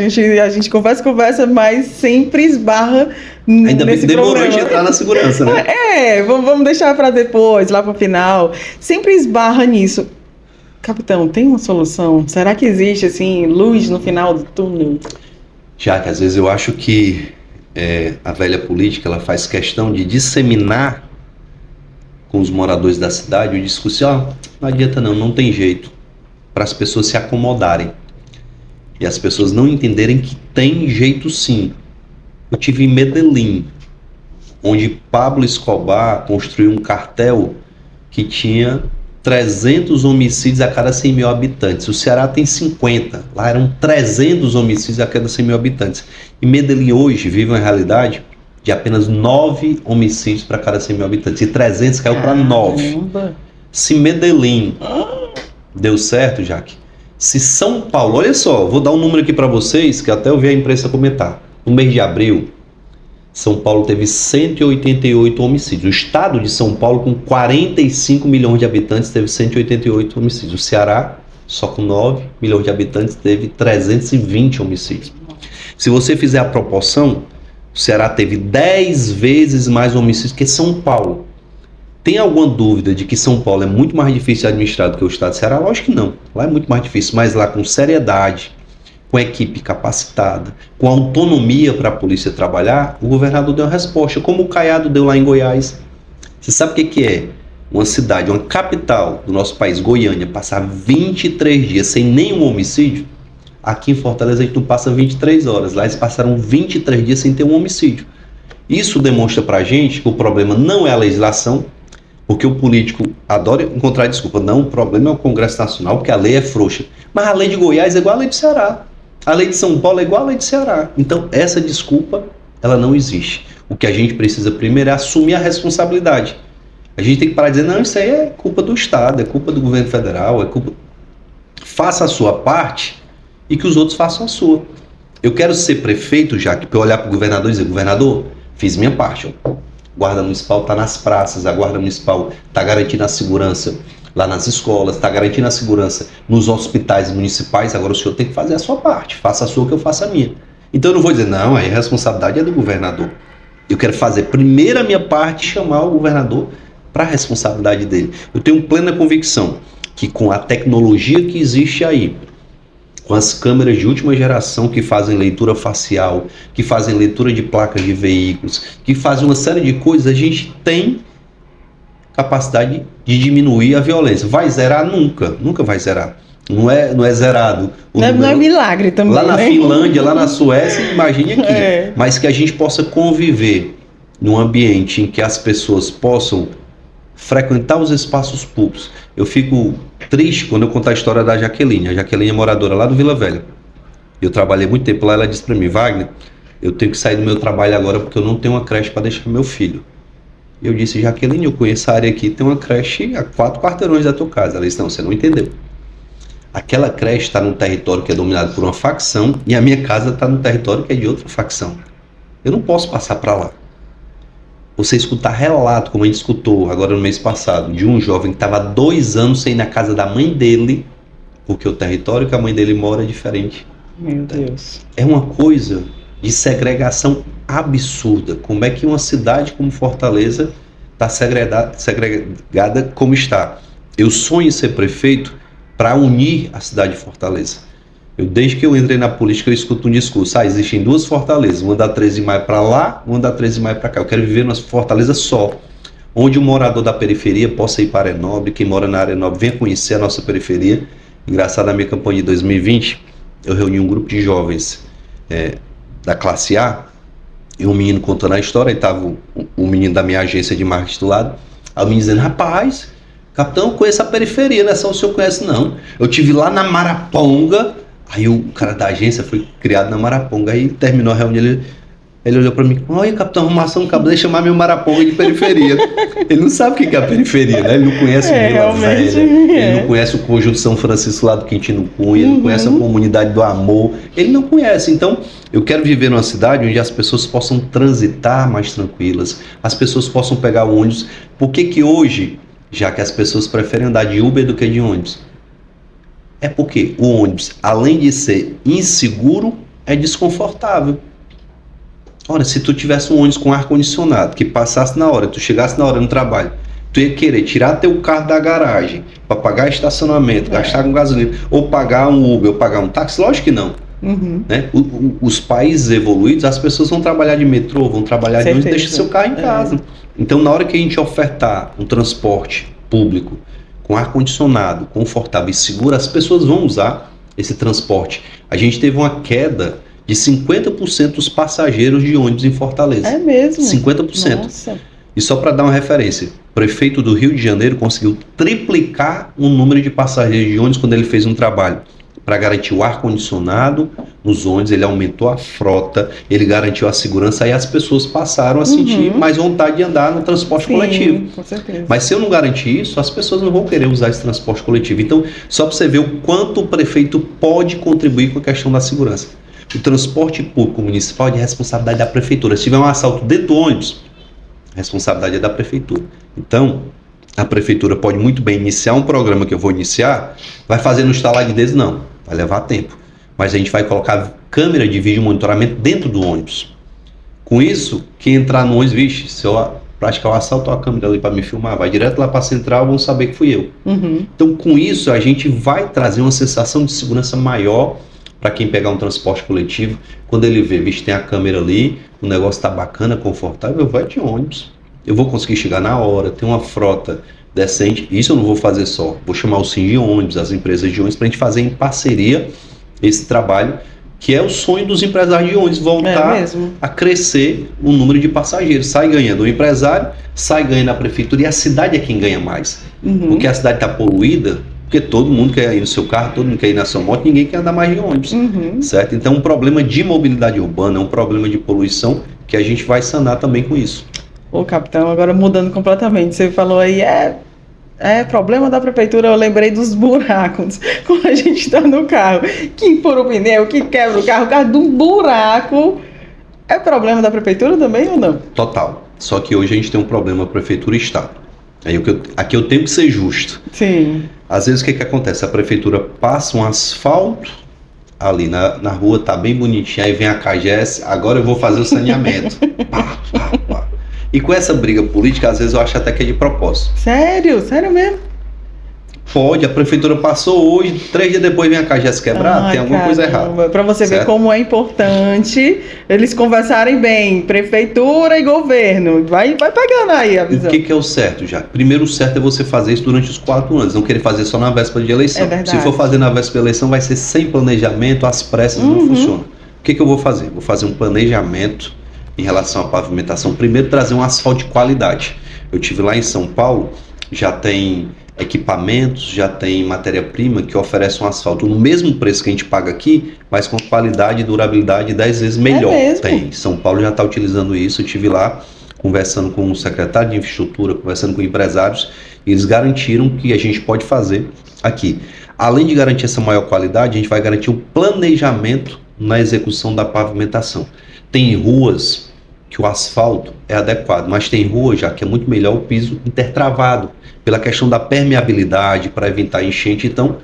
S1: gente conversa, mas sempre esbarra
S2: ainda
S1: nesse
S2: demorou
S1: problema.
S2: de entrar na segurança, né?
S1: Vamos deixar para depois, lá para o final. Sempre esbarra nisso. Capitão, tem uma solução? Será que existe, assim, luz no final do túnel?
S2: Já que às vezes eu acho que a velha política ela faz questão de disseminar com os moradores da cidade o discurso, não adianta não tem jeito, para as pessoas se acomodarem e as pessoas não entenderem que tem jeito sim. Eu tive em Medellín, onde Pablo Escobar construiu um cartel que tinha 300 homicídios a cada 100 mil habitantes. O Ceará tem 50. Lá eram 300 homicídios a cada 100 mil habitantes. E Medellín hoje vive uma realidade de apenas 9 homicídios para cada 100 mil habitantes. E 300 caiu para 9. Se Medellín deu certo, Jaque, se São Paulo... Olha só, vou dar um número aqui para vocês, que até eu vi a imprensa comentar. No mês de abril, São Paulo teve 188 homicídios. O estado de São Paulo, com 45 milhões de habitantes, teve 188 homicídios. O Ceará, só com 9 milhões de habitantes, teve 320 homicídios. Se você fizer a proporção, o Ceará teve 10 vezes mais homicídios que São Paulo. Tem alguma dúvida de que São Paulo é muito mais difícil de administrar do que o estado de Ceará? Lógico que não. Lá é muito mais difícil, mas lá com seriedade, com equipe capacitada, com autonomia para a polícia trabalhar, o governador deu uma resposta, como o Caiado deu lá em Goiás. Você sabe o que é? Uma cidade, uma capital do nosso país, Goiânia, passar 23 dias sem nenhum homicídio? Aqui em Fortaleza a gente não passa 23 horas, lá eles passaram 23 dias sem ter um homicídio. Isso demonstra pra gente que o problema não é a legislação, porque o político adora encontrar desculpa. Não, o problema é o Congresso Nacional, porque a lei é frouxa. Mas a lei de Goiás é igual a lei do Ceará. A lei de São Paulo é igual a lei do Ceará. Então, essa desculpa, ela não existe. O que a gente precisa primeiro é assumir a responsabilidade. A gente tem que parar de dizer, não, isso aí é culpa do Estado, é culpa do governo federal, é culpa... Faça a sua parte e que os outros façam a sua. Eu quero ser prefeito, já que para eu olhar para o governador e dizer, governador, fiz minha parte. Ó. A Guarda Municipal está nas praças, a Guarda Municipal está garantindo a segurança lá nas escolas, está garantindo a segurança nos hospitais municipais, agora o senhor tem que fazer a sua parte, faça a sua que eu faça a minha. Então eu não vou dizer, não, aí a responsabilidade é do governador. Eu quero fazer primeiro a minha parte e chamar o governador para a responsabilidade dele. Eu tenho plena convicção que com a tecnologia que existe aí, com as câmeras de última geração que fazem leitura facial, que fazem leitura de placas de veículos, que fazem uma série de coisas, a gente tem capacidade de diminuir a violência. Vai zerar? Nunca. Nunca vai zerar. Não é zerado.
S1: Não é milagre também,
S2: lá na
S1: né?
S2: Finlândia, lá na Suécia, imagine aqui. Mas que a gente possa conviver num ambiente em que as pessoas possam frequentar os espaços públicos. Eu fico triste quando eu contar a história da Jaqueline. A Jaqueline é moradora lá do Vila Velha. Eu trabalhei muito tempo lá, ela disse para mim, Wagner, eu tenho que sair do meu trabalho agora porque eu não tenho uma creche para deixar meu filho. Eu disse, Jaqueline, eu conheço a área aqui, tem uma creche a 4 quarteirões da tua casa. Ela disse, não, você não entendeu. Aquela creche está num território que é dominado por uma facção e a minha casa está num território que é de outra facção. Eu não posso passar para lá. Você escutar relato, como a gente escutou agora no mês passado, de um jovem que estava há 2 anos sem ir na casa da mãe dele, porque o território que a mãe dele mora é diferente.
S1: Meu Deus.
S2: É uma coisa de segregação absurda. Como é que uma cidade como Fortaleza está segregada como está? Eu sonho em ser prefeito para unir a cidade de Fortaleza. Desde que eu entrei na política, eu escuto um discurso. Existem 2 Fortalezas, uma da 13 de maio para lá, uma da 13 de maio para cá. Eu quero viver numa Fortaleza só, onde o morador da periferia possa ir para a área nobre, quem mora na área nobre venha conhecer a nossa periferia. Engraçado, na minha campanha de 2020, eu reuni um grupo de jovens da classe A, e um menino contando a história, e estava um menino da minha agência de marketing do lado, aí o menino dizendo, rapaz, capitão, eu conheço a periferia, não é só o senhor conhece não. Eu estive lá na Maraponga. Aí o cara da agência foi criado na Maraponga, aí terminou a reunião, ele olhou pra mim, olha, capitão, arrumação, acabou de chamar meu Maraponga de periferia. Ele não sabe o que é a periferia, né? Ele não conhece o Vila Velha, ele não conhece o Conjunto São Francisco lá do Quintino Cunha, ele não conhece a Comunidade do Amor, ele não conhece. Então, eu quero viver numa cidade onde as pessoas possam transitar mais tranquilas, as pessoas possam pegar o ônibus. Por que hoje, já que as pessoas preferem andar de Uber do que de ônibus? É porque o ônibus, além de ser inseguro, é desconfortável. Ora, se tu tivesse um ônibus com ar-condicionado, que passasse na hora, tu chegasse na hora no trabalho, tu ia querer tirar teu carro da garagem para pagar estacionamento, gastar com gasolina, ou pagar um Uber, ou pagar um táxi? Lógico que não. Né? Os países evoluídos, as pessoas vão trabalhar de metrô, vão trabalhar de ônibus, deixa seu carro em casa. Então, na hora que a gente ofertar um transporte público com ar-condicionado, confortável e seguro, as pessoas vão usar esse transporte. A gente teve uma queda de 50% dos passageiros de ônibus em Fortaleza. É mesmo? 50%. Nossa. E só para dar uma referência, o prefeito do Rio de Janeiro conseguiu triplicar o número de passageiros de ônibus quando ele fez um trabalho para garantir o ar-condicionado nos ônibus, ele aumentou a frota, ele garantiu a segurança, aí as pessoas passaram a sentir mais vontade de andar no transporte coletivo.
S1: Com certeza.
S2: Mas se eu não garantir isso, as pessoas não vão querer usar esse transporte coletivo. Então, só para você ver o quanto o prefeito pode contribuir com a questão da segurança. O transporte público municipal é de responsabilidade da prefeitura. Se tiver um assalto dentro do ônibus, a responsabilidade é da prefeitura. Então, a prefeitura pode muito bem iniciar um programa que eu vou iniciar, vai fazer no estalar de dedos? Não. Vai levar tempo, mas a gente vai colocar câmera de vídeo monitoramento dentro do ônibus. Com isso, quem entrar no ônibus, vixe, se eu praticar o assalto, a câmera ali para me filmar, vai direto lá para a central, vão saber que fui eu. Então, com isso, a gente vai trazer uma sensação de segurança maior para quem pegar um transporte coletivo, quando ele vê, bicho, tem a câmera ali, o negócio tá bacana, confortável, vai de ônibus. Eu vou conseguir chegar na hora, tem uma frota decente. Isso eu não vou fazer só, vou chamar o Sim de ônibus, as empresas de ônibus, para a gente fazer em parceria esse trabalho, que é o sonho dos empresários de ônibus, voltar a crescer o número de passageiros. Sai ganhando o empresário, sai ganhando a prefeitura, e a cidade é quem ganha mais. Porque a cidade está poluída, porque todo mundo quer ir no seu carro, todo mundo quer ir na sua moto, ninguém quer andar mais de ônibus, certo? Então, um problema de mobilidade urbana, um problema de poluição, que a gente vai sanar também com isso.
S1: Ô, capitão, agora mudando completamente, você falou aí, problema da prefeitura, eu lembrei dos buracos, quando a gente está no carro, que fura o pneu, que quebra o carro de um buraco, é problema da prefeitura também ou não?
S2: Total, só que hoje a gente tem um problema prefeitura e estado. Aqui eu tenho que ser justo.
S1: Sim.
S2: Às vezes o que acontece? A prefeitura passa um asfalto ali na rua, tá bem bonitinho, aí vem a CAGES, agora eu vou fazer o saneamento. Pá, pá, pá. E com essa briga política, às vezes eu acho até que é de propósito.
S1: Sério? Sério mesmo?
S2: Pode, a prefeitura passou hoje, 3 dias depois vem a CAGES quebrar, tem alguma coisa errada.
S1: Para você ver como é importante eles conversarem bem, prefeitura e governo. Vai pegando aí a visão.
S2: O que é o certo, já? Primeiro, o certo é você fazer isso durante os 4 anos, não querer fazer só na véspera de eleição.
S1: É verdade.
S2: Se for fazer na véspera de eleição, vai ser sem planejamento, às pressas, não funciona. O que eu vou fazer? Vou fazer um planejamento em relação à pavimentação. Primeiro, trazer um asfalto de qualidade. Eu estive lá em São Paulo, já tem equipamentos, já tem matéria-prima que oferece um asfalto no mesmo preço que a gente paga aqui, mas com qualidade e durabilidade 10 vezes melhor. Tem. São Paulo já está utilizando isso. Eu estive lá conversando com o secretário de infraestrutura, conversando com empresários, e eles garantiram que a gente pode fazer aqui. Além de garantir essa maior qualidade, a gente vai garantir o planejamento na execução da pavimentação. Tem ruas que o asfalto é adequado, mas tem ruas já que é muito melhor o piso intertravado, pela questão da permeabilidade, para evitar enchente. Então,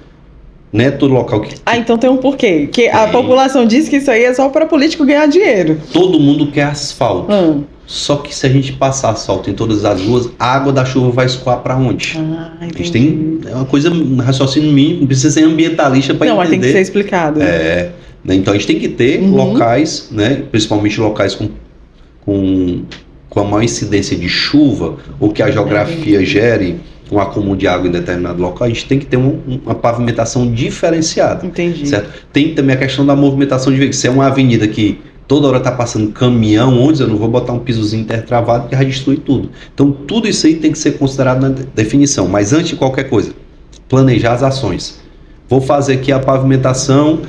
S2: não é todo local que...
S1: então tem um porquê. Que a população diz que isso aí é só para político ganhar dinheiro.
S2: Todo mundo quer asfalto. Só que se a gente passar asfalto em todas as ruas, a água da chuva vai escoar para onde? A gente tem uma coisa, um raciocínio mínimo, não precisa ser ambientalista para entender.
S1: Não, mas tem que ser explicado.
S2: Então a gente tem que ter locais, né, principalmente locais com a maior incidência de chuva, ou que a geografia gere um acúmulo de água em determinado local, a gente tem que ter uma pavimentação diferenciada.
S1: Entendi.
S2: Certo? Tem também a questão da movimentação de veículos. Se é uma avenida que toda hora está passando caminhão, onde eu não vou botar um pisozinho intertravado que vai destruir tudo. Então tudo isso aí tem que ser considerado na definição. Mas antes de qualquer coisa, planejar as ações. Vou fazer aqui a pavimentação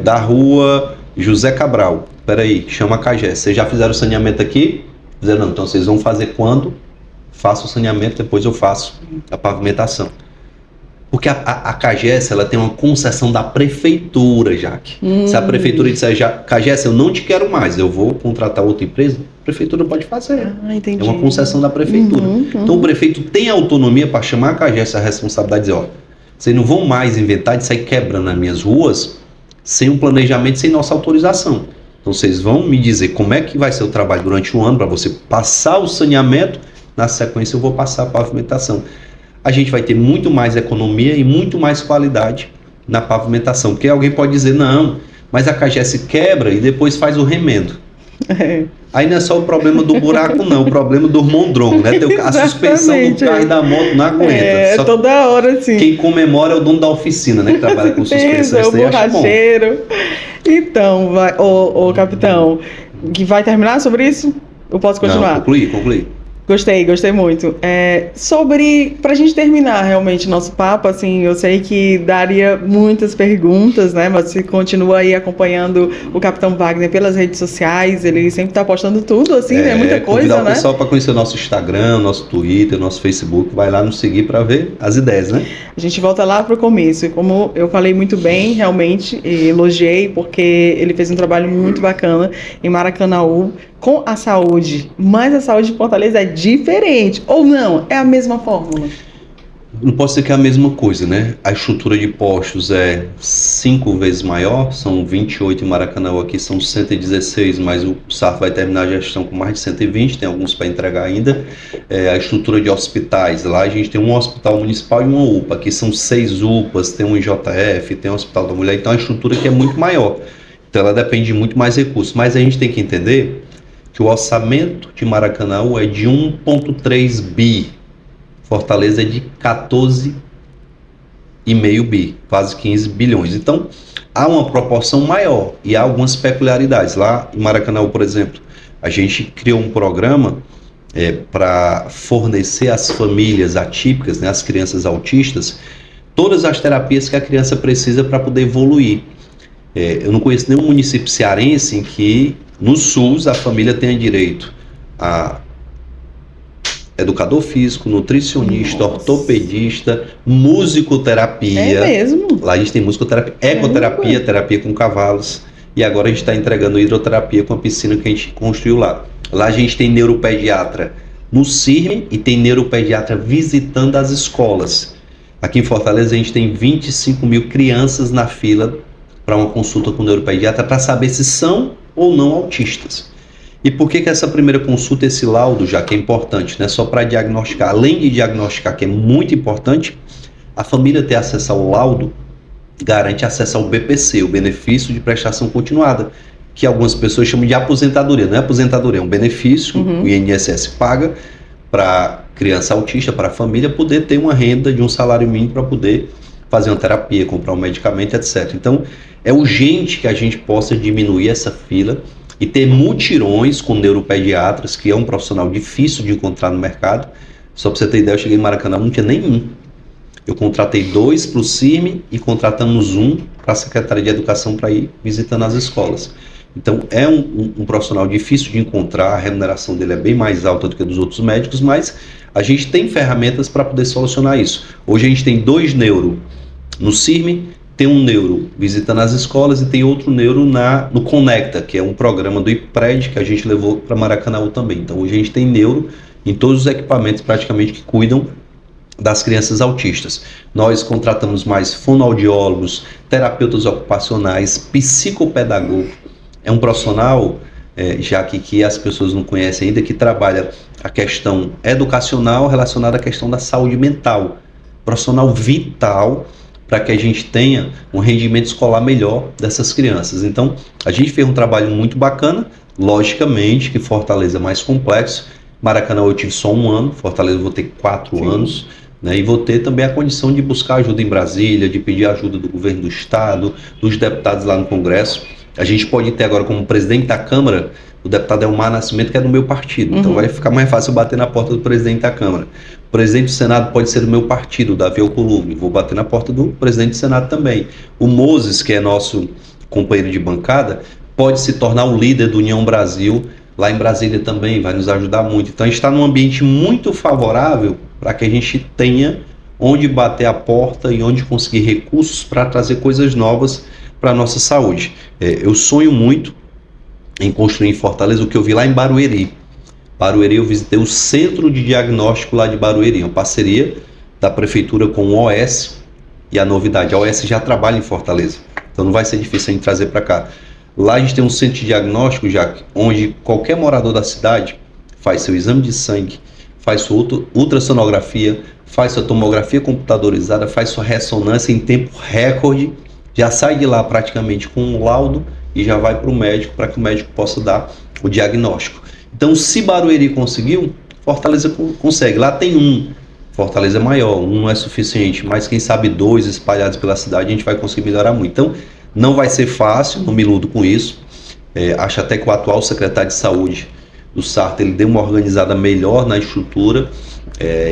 S2: da rua José Cabral. Peraí, chama a CAGES. Vocês já fizeram o saneamento aqui? Fizeram, não. Então vocês vão fazer quando? Faço o saneamento, depois eu faço a pavimentação. Porque a CAGES, ela tem uma concessão da prefeitura, Jaque. Se a prefeitura disser, CAGES, eu não te quero mais, eu vou contratar outra empresa, a prefeitura pode fazer.
S1: Entendi.
S2: É uma concessão da prefeitura. Então o prefeito tem autonomia para chamar a CAGES, a responsabilidade de dizer, vocês não vão mais inventar de sair quebrando nas minhas ruas sem um planejamento, sem nossa autorização. Então vocês vão me dizer como é que vai ser o trabalho durante um ano para você passar o saneamento, na sequência eu vou passar a pavimentação. A gente vai ter muito mais economia e muito mais qualidade na pavimentação. Porque alguém pode dizer, não, mas a CAGES quebra e depois faz o remendo. Aí não é só o problema do buraco, não, o problema do mondrongo, né? A suspensão do carro e da moto não aguenta. Só
S1: toda hora, sim.
S2: Quem comemora é o dono da oficina, né? Que trabalha com suspensão.
S1: É o borracheiro. Então, capitão, que vai terminar sobre isso? Eu posso continuar?
S2: Não, concluí.
S1: Gostei muito. Pra gente terminar realmente nosso papo, assim, eu sei que daria muitas perguntas, né? Mas você continua aí acompanhando o Capitão Wagner pelas redes sociais, ele sempre tá postando tudo, assim, né? Muita coisa, né?
S2: Convidar o pessoal para conhecer o nosso Instagram, nosso Twitter, nosso Facebook, vai lá nos seguir para ver as ideias, né?
S1: A gente volta lá pro começo, e como eu falei muito bem, realmente, elogiei, porque ele fez um trabalho muito bacana em Maracanaú, com a saúde, mas a saúde de Fortaleza é diferente, ou não? É a mesma fórmula?
S2: não pode ser que é a mesma coisa, né? A estrutura de postos é 5 vezes maior, são 28 em Maracanã, aqui são 116, mas o SAF vai terminar a gestão com mais de 120, tem alguns para entregar ainda. A estrutura de hospitais, lá a gente tem um hospital municipal e uma UPA, aqui são 6 UPAs, tem um IJF, tem um Hospital da Mulher, então a estrutura aqui é muito maior. Então ela depende de muito mais recursos, mas a gente tem que entender que o orçamento de Maracanã é de 1,3 bi. Fortaleza é de 14,5 bi, quase 15 bilhões. Então, há uma proporção maior e há algumas peculiaridades. Lá em Maracanã, por exemplo, a gente criou um programa para fornecer às famílias atípicas, né, às crianças autistas, todas as terapias que a criança precisa para poder evoluir. Eu não conheço nenhum município cearense em que, no SUS, a família tenha direito a educador físico, nutricionista, ortopedista, musicoterapia.
S1: É mesmo?
S2: Lá a gente tem musicoterapia, ecoterapia, terapia com cavalos. E agora a gente está entregando hidroterapia com a piscina que a gente construiu lá. Lá a gente tem neuropediatra no CIRM e tem neuropediatra visitando as escolas. Aqui em Fortaleza a gente tem 25 mil crianças na fila para uma consulta com o neuropediatra para saber se são ou não autistas. E por que essa primeira consulta, esse laudo, já que é importante, não é só para diagnosticar, além de diagnosticar, que é muito importante, a família ter acesso ao laudo garante acesso ao BPC, o benefício de prestação continuada, que algumas pessoas chamam de aposentadoria. Não é aposentadoria, é um benefício que o INSS paga para criança autista, para a família poder ter uma renda de um salário mínimo para poder fazer uma terapia, comprar um medicamento, etc. Então, é urgente que a gente possa diminuir essa fila e ter mutirões com neuropediatras, que é um profissional difícil de encontrar no mercado. Só para você ter ideia, eu cheguei em Maracanã, não tinha nenhum. Eu contratei 2 para o CIRM e contratamos um para a Secretaria de Educação para ir visitando as escolas. Então, é um profissional difícil de encontrar, a remuneração dele é bem mais alta do que a dos outros médicos, mas a gente tem ferramentas para poder solucionar isso. Hoje a gente tem 2 neuro no CIRM, tem um neuro visitando as escolas e tem outro neuro no Conecta, que é um programa do IPRED que a gente levou para Maracanã também. Então hoje a gente tem neuro em todos os equipamentos praticamente que cuidam das crianças autistas. Nós contratamos mais fonoaudiólogos, terapeutas ocupacionais, psicopedagogo. É um profissional, já que as pessoas não conhecem ainda, que trabalha a questão educacional relacionada à questão da saúde mental. Profissional vital para que a gente tenha um rendimento escolar melhor dessas crianças. Então, a gente fez um trabalho muito bacana, logicamente que Fortaleza é mais complexo. Maracanã eu tive só 1 ano, Fortaleza eu vou ter 4 anos, né, e vou ter também a condição de buscar ajuda em Brasília, de pedir ajuda do governo do estado, dos deputados lá no Congresso. A gente pode ter agora como presidente da Câmara o deputado Elmar Nascimento, que é do meu partido. Então vai ficar mais fácil bater na porta do presidente da Câmara. O presidente do Senado pode ser do meu partido, Davi Alcolumbre. Vou bater na porta do presidente do Senado também. O Moses, que é nosso companheiro de bancada, pode se tornar o líder do União Brasil. Lá em Brasília também vai nos ajudar muito. Então a gente está num ambiente muito favorável para que a gente tenha onde bater a porta e onde conseguir recursos para trazer coisas novas para a nossa saúde. Eu sonho muito em construir em Fortaleza o que eu vi lá em Barueri. Barueri, eu visitei o Centro de Diagnóstico lá de Barueri, uma parceria da Prefeitura com o OS, e a novidade, a OS já trabalha em Fortaleza, então não vai ser difícil a gente trazer para cá. Lá a gente tem um centro de diagnóstico, já onde qualquer morador da cidade faz seu exame de sangue, faz sua ultrassonografia, faz sua tomografia computadorizada, faz sua ressonância em tempo recorde, já sai de lá praticamente com um laudo e já vai para o médico, para que o médico possa dar o diagnóstico. Então, se Barueri conseguiu, Fortaleza consegue. Lá tem um, Fortaleza é maior, um não é suficiente, mas quem sabe 2 espalhados pela cidade, a gente vai conseguir melhorar muito. Então, não vai ser fácil, não me iludo com isso. Acho até que o atual secretário de saúde do Sarto, ele deu uma organizada melhor na estrutura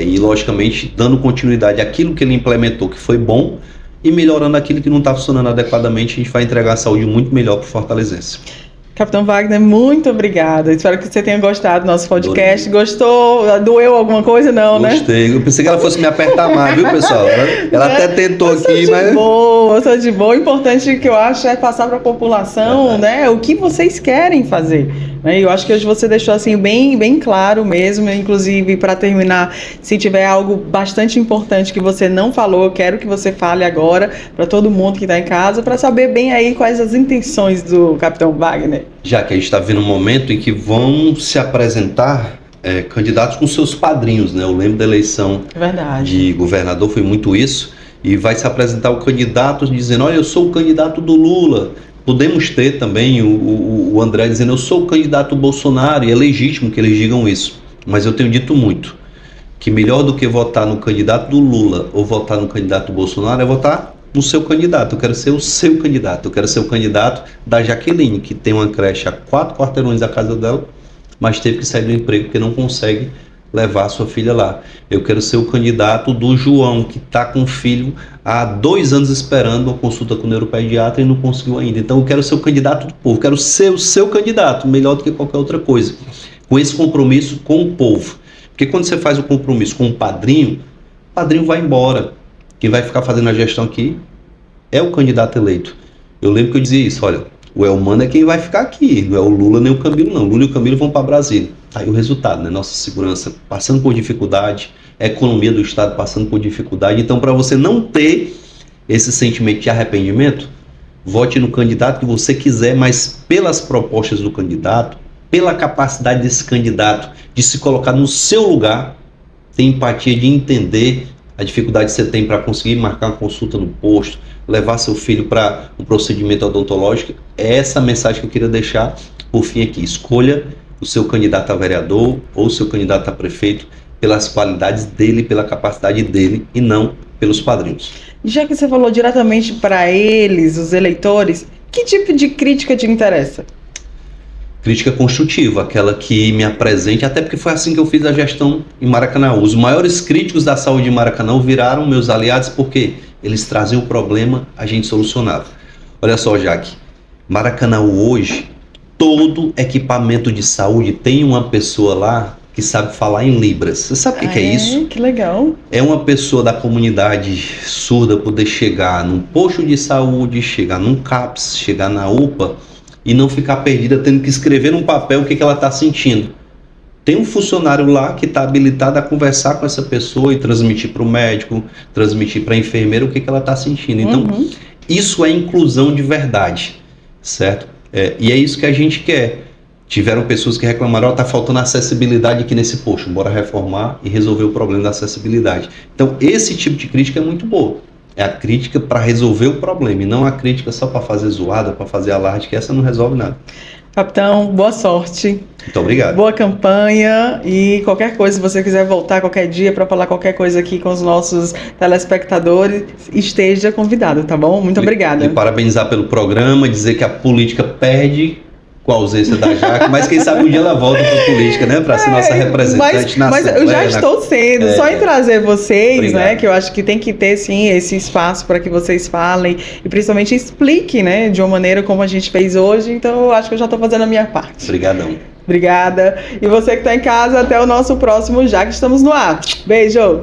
S2: e, logicamente, dando continuidade àquilo que ele implementou, que foi bom, e melhorando aquilo que não está funcionando adequadamente, a gente vai entregar a saúde muito melhor para o fortalezense.
S1: Capitão Wagner, muito obrigada. Espero que você tenha gostado do nosso podcast. Adorei. Gostou? Doeu alguma coisa? Não,
S2: Gostei. Né? Gostei. Eu pensei que ela fosse me apertar mais, viu, pessoal? Ela até tentou aqui, mas...
S1: Eu sou de boa. O importante que eu acho é passar para a população, né, o que vocês querem fazer. né? E eu acho que hoje você deixou assim bem claro mesmo, inclusive para terminar, se tiver algo bastante importante que você não falou, eu quero que você fale agora para todo mundo que está em casa, para saber bem aí quais as intenções do Capitão Wagner.
S2: Já que a gente está vendo um momento em que vão se apresentar candidatos com seus padrinhos, né? Eu lembro da eleição de governador, foi muito isso, e vai se apresentar o candidato dizendo, olha, eu sou o candidato do Lula. Podemos ter também o André dizendo, eu sou o candidato do Bolsonaro, e é legítimo que eles digam isso, mas eu tenho dito muito, que melhor do que votar no candidato do Lula ou votar no candidato do Bolsonaro é votar no seu candidato. Eu quero ser o seu candidato, eu quero ser o candidato da Jaqueline, que tem uma creche a 4 quarteirões da casa dela, mas teve que sair do emprego porque não consegue levar a sua filha lá. Eu quero ser o candidato do João, que está com o filho há 2 anos esperando uma consulta com o neuropediatra e não conseguiu ainda. Então eu quero ser o candidato do povo, eu quero ser o seu candidato, melhor do que qualquer outra coisa, com esse compromisso com o povo. Porque quando você faz o compromisso com o padrinho vai embora. Quem vai ficar fazendo a gestão aqui é o candidato eleito. Eu lembro que eu dizia isso, olha, o Elmano é quem vai ficar aqui, não é o Lula nem o Camilo não. O Lula e o Camilo vão para Brasília. Aí o resultado, né? Nossa segurança passando por dificuldade, a economia do Estado passando por dificuldade. Então, para você não ter esse sentimento de arrependimento, vote no candidato que você quiser, mas pelas propostas do candidato, pela capacidade desse candidato de se colocar no seu lugar, ter empatia de entender a dificuldade que você tem para conseguir marcar uma consulta no posto, levar seu filho para um procedimento odontológico. É essa a mensagem que eu queria deixar por fim aqui. Escolha o seu candidato a vereador ou o seu candidato a prefeito pelas qualidades dele, pela capacidade dele e não pelos padrinhos.
S1: Já que você falou diretamente para eles, os eleitores, que tipo de crítica te interessa?
S2: Crítica construtiva, aquela que me apresente, até porque foi assim que eu fiz a gestão em Maracanã. Os maiores críticos da saúde em Maracanã viraram meus aliados porque eles traziam o problema, a gente solucionava. Olha só, Jaque, Maracanã hoje, todo equipamento de saúde tem uma pessoa lá que sabe falar em Libras. Você sabe o que é isso?
S1: Que legal.
S2: É uma pessoa da comunidade surda poder chegar num posto de saúde, chegar num CAPS, chegar na UPA e não ficar perdida tendo que escrever num papel o que ela está sentindo. Tem um funcionário lá que está habilitado a conversar com essa pessoa e transmitir para o médico, transmitir para a enfermeira o que ela está sentindo. Então, isso é inclusão de verdade, certo? E é isso que a gente quer. Tiveram pessoas que reclamaram, está faltando acessibilidade aqui nesse posto, bora reformar e resolver o problema da acessibilidade. Então, esse tipo de crítica é muito boa. É a crítica para resolver o problema e não a crítica só para fazer zoada, para fazer alarde, que essa não resolve nada.
S1: Capitão, boa sorte.
S2: Muito obrigado.
S1: Boa campanha e qualquer coisa, se você quiser voltar qualquer dia para falar qualquer coisa aqui com os nossos telespectadores, esteja convidado, tá bom? Muito obrigada.
S2: E parabenizar pelo programa, dizer que a política perde com a ausência da Jaque, mas quem sabe um dia ela volta para a política, né? Para ser nossa representante na
S1: Mas eu já estou sendo, só em trazer vocês,
S2: obrigado.
S1: Né? Que eu acho que tem que ter, sim, esse espaço para que vocês falem e principalmente expliquem, né? De uma maneira como a gente fez hoje, então eu acho que eu já estou fazendo a minha parte.
S2: Obrigadão.
S1: Obrigada. E você que está em casa, até o nosso próximo Já que estamos no ar. Beijo!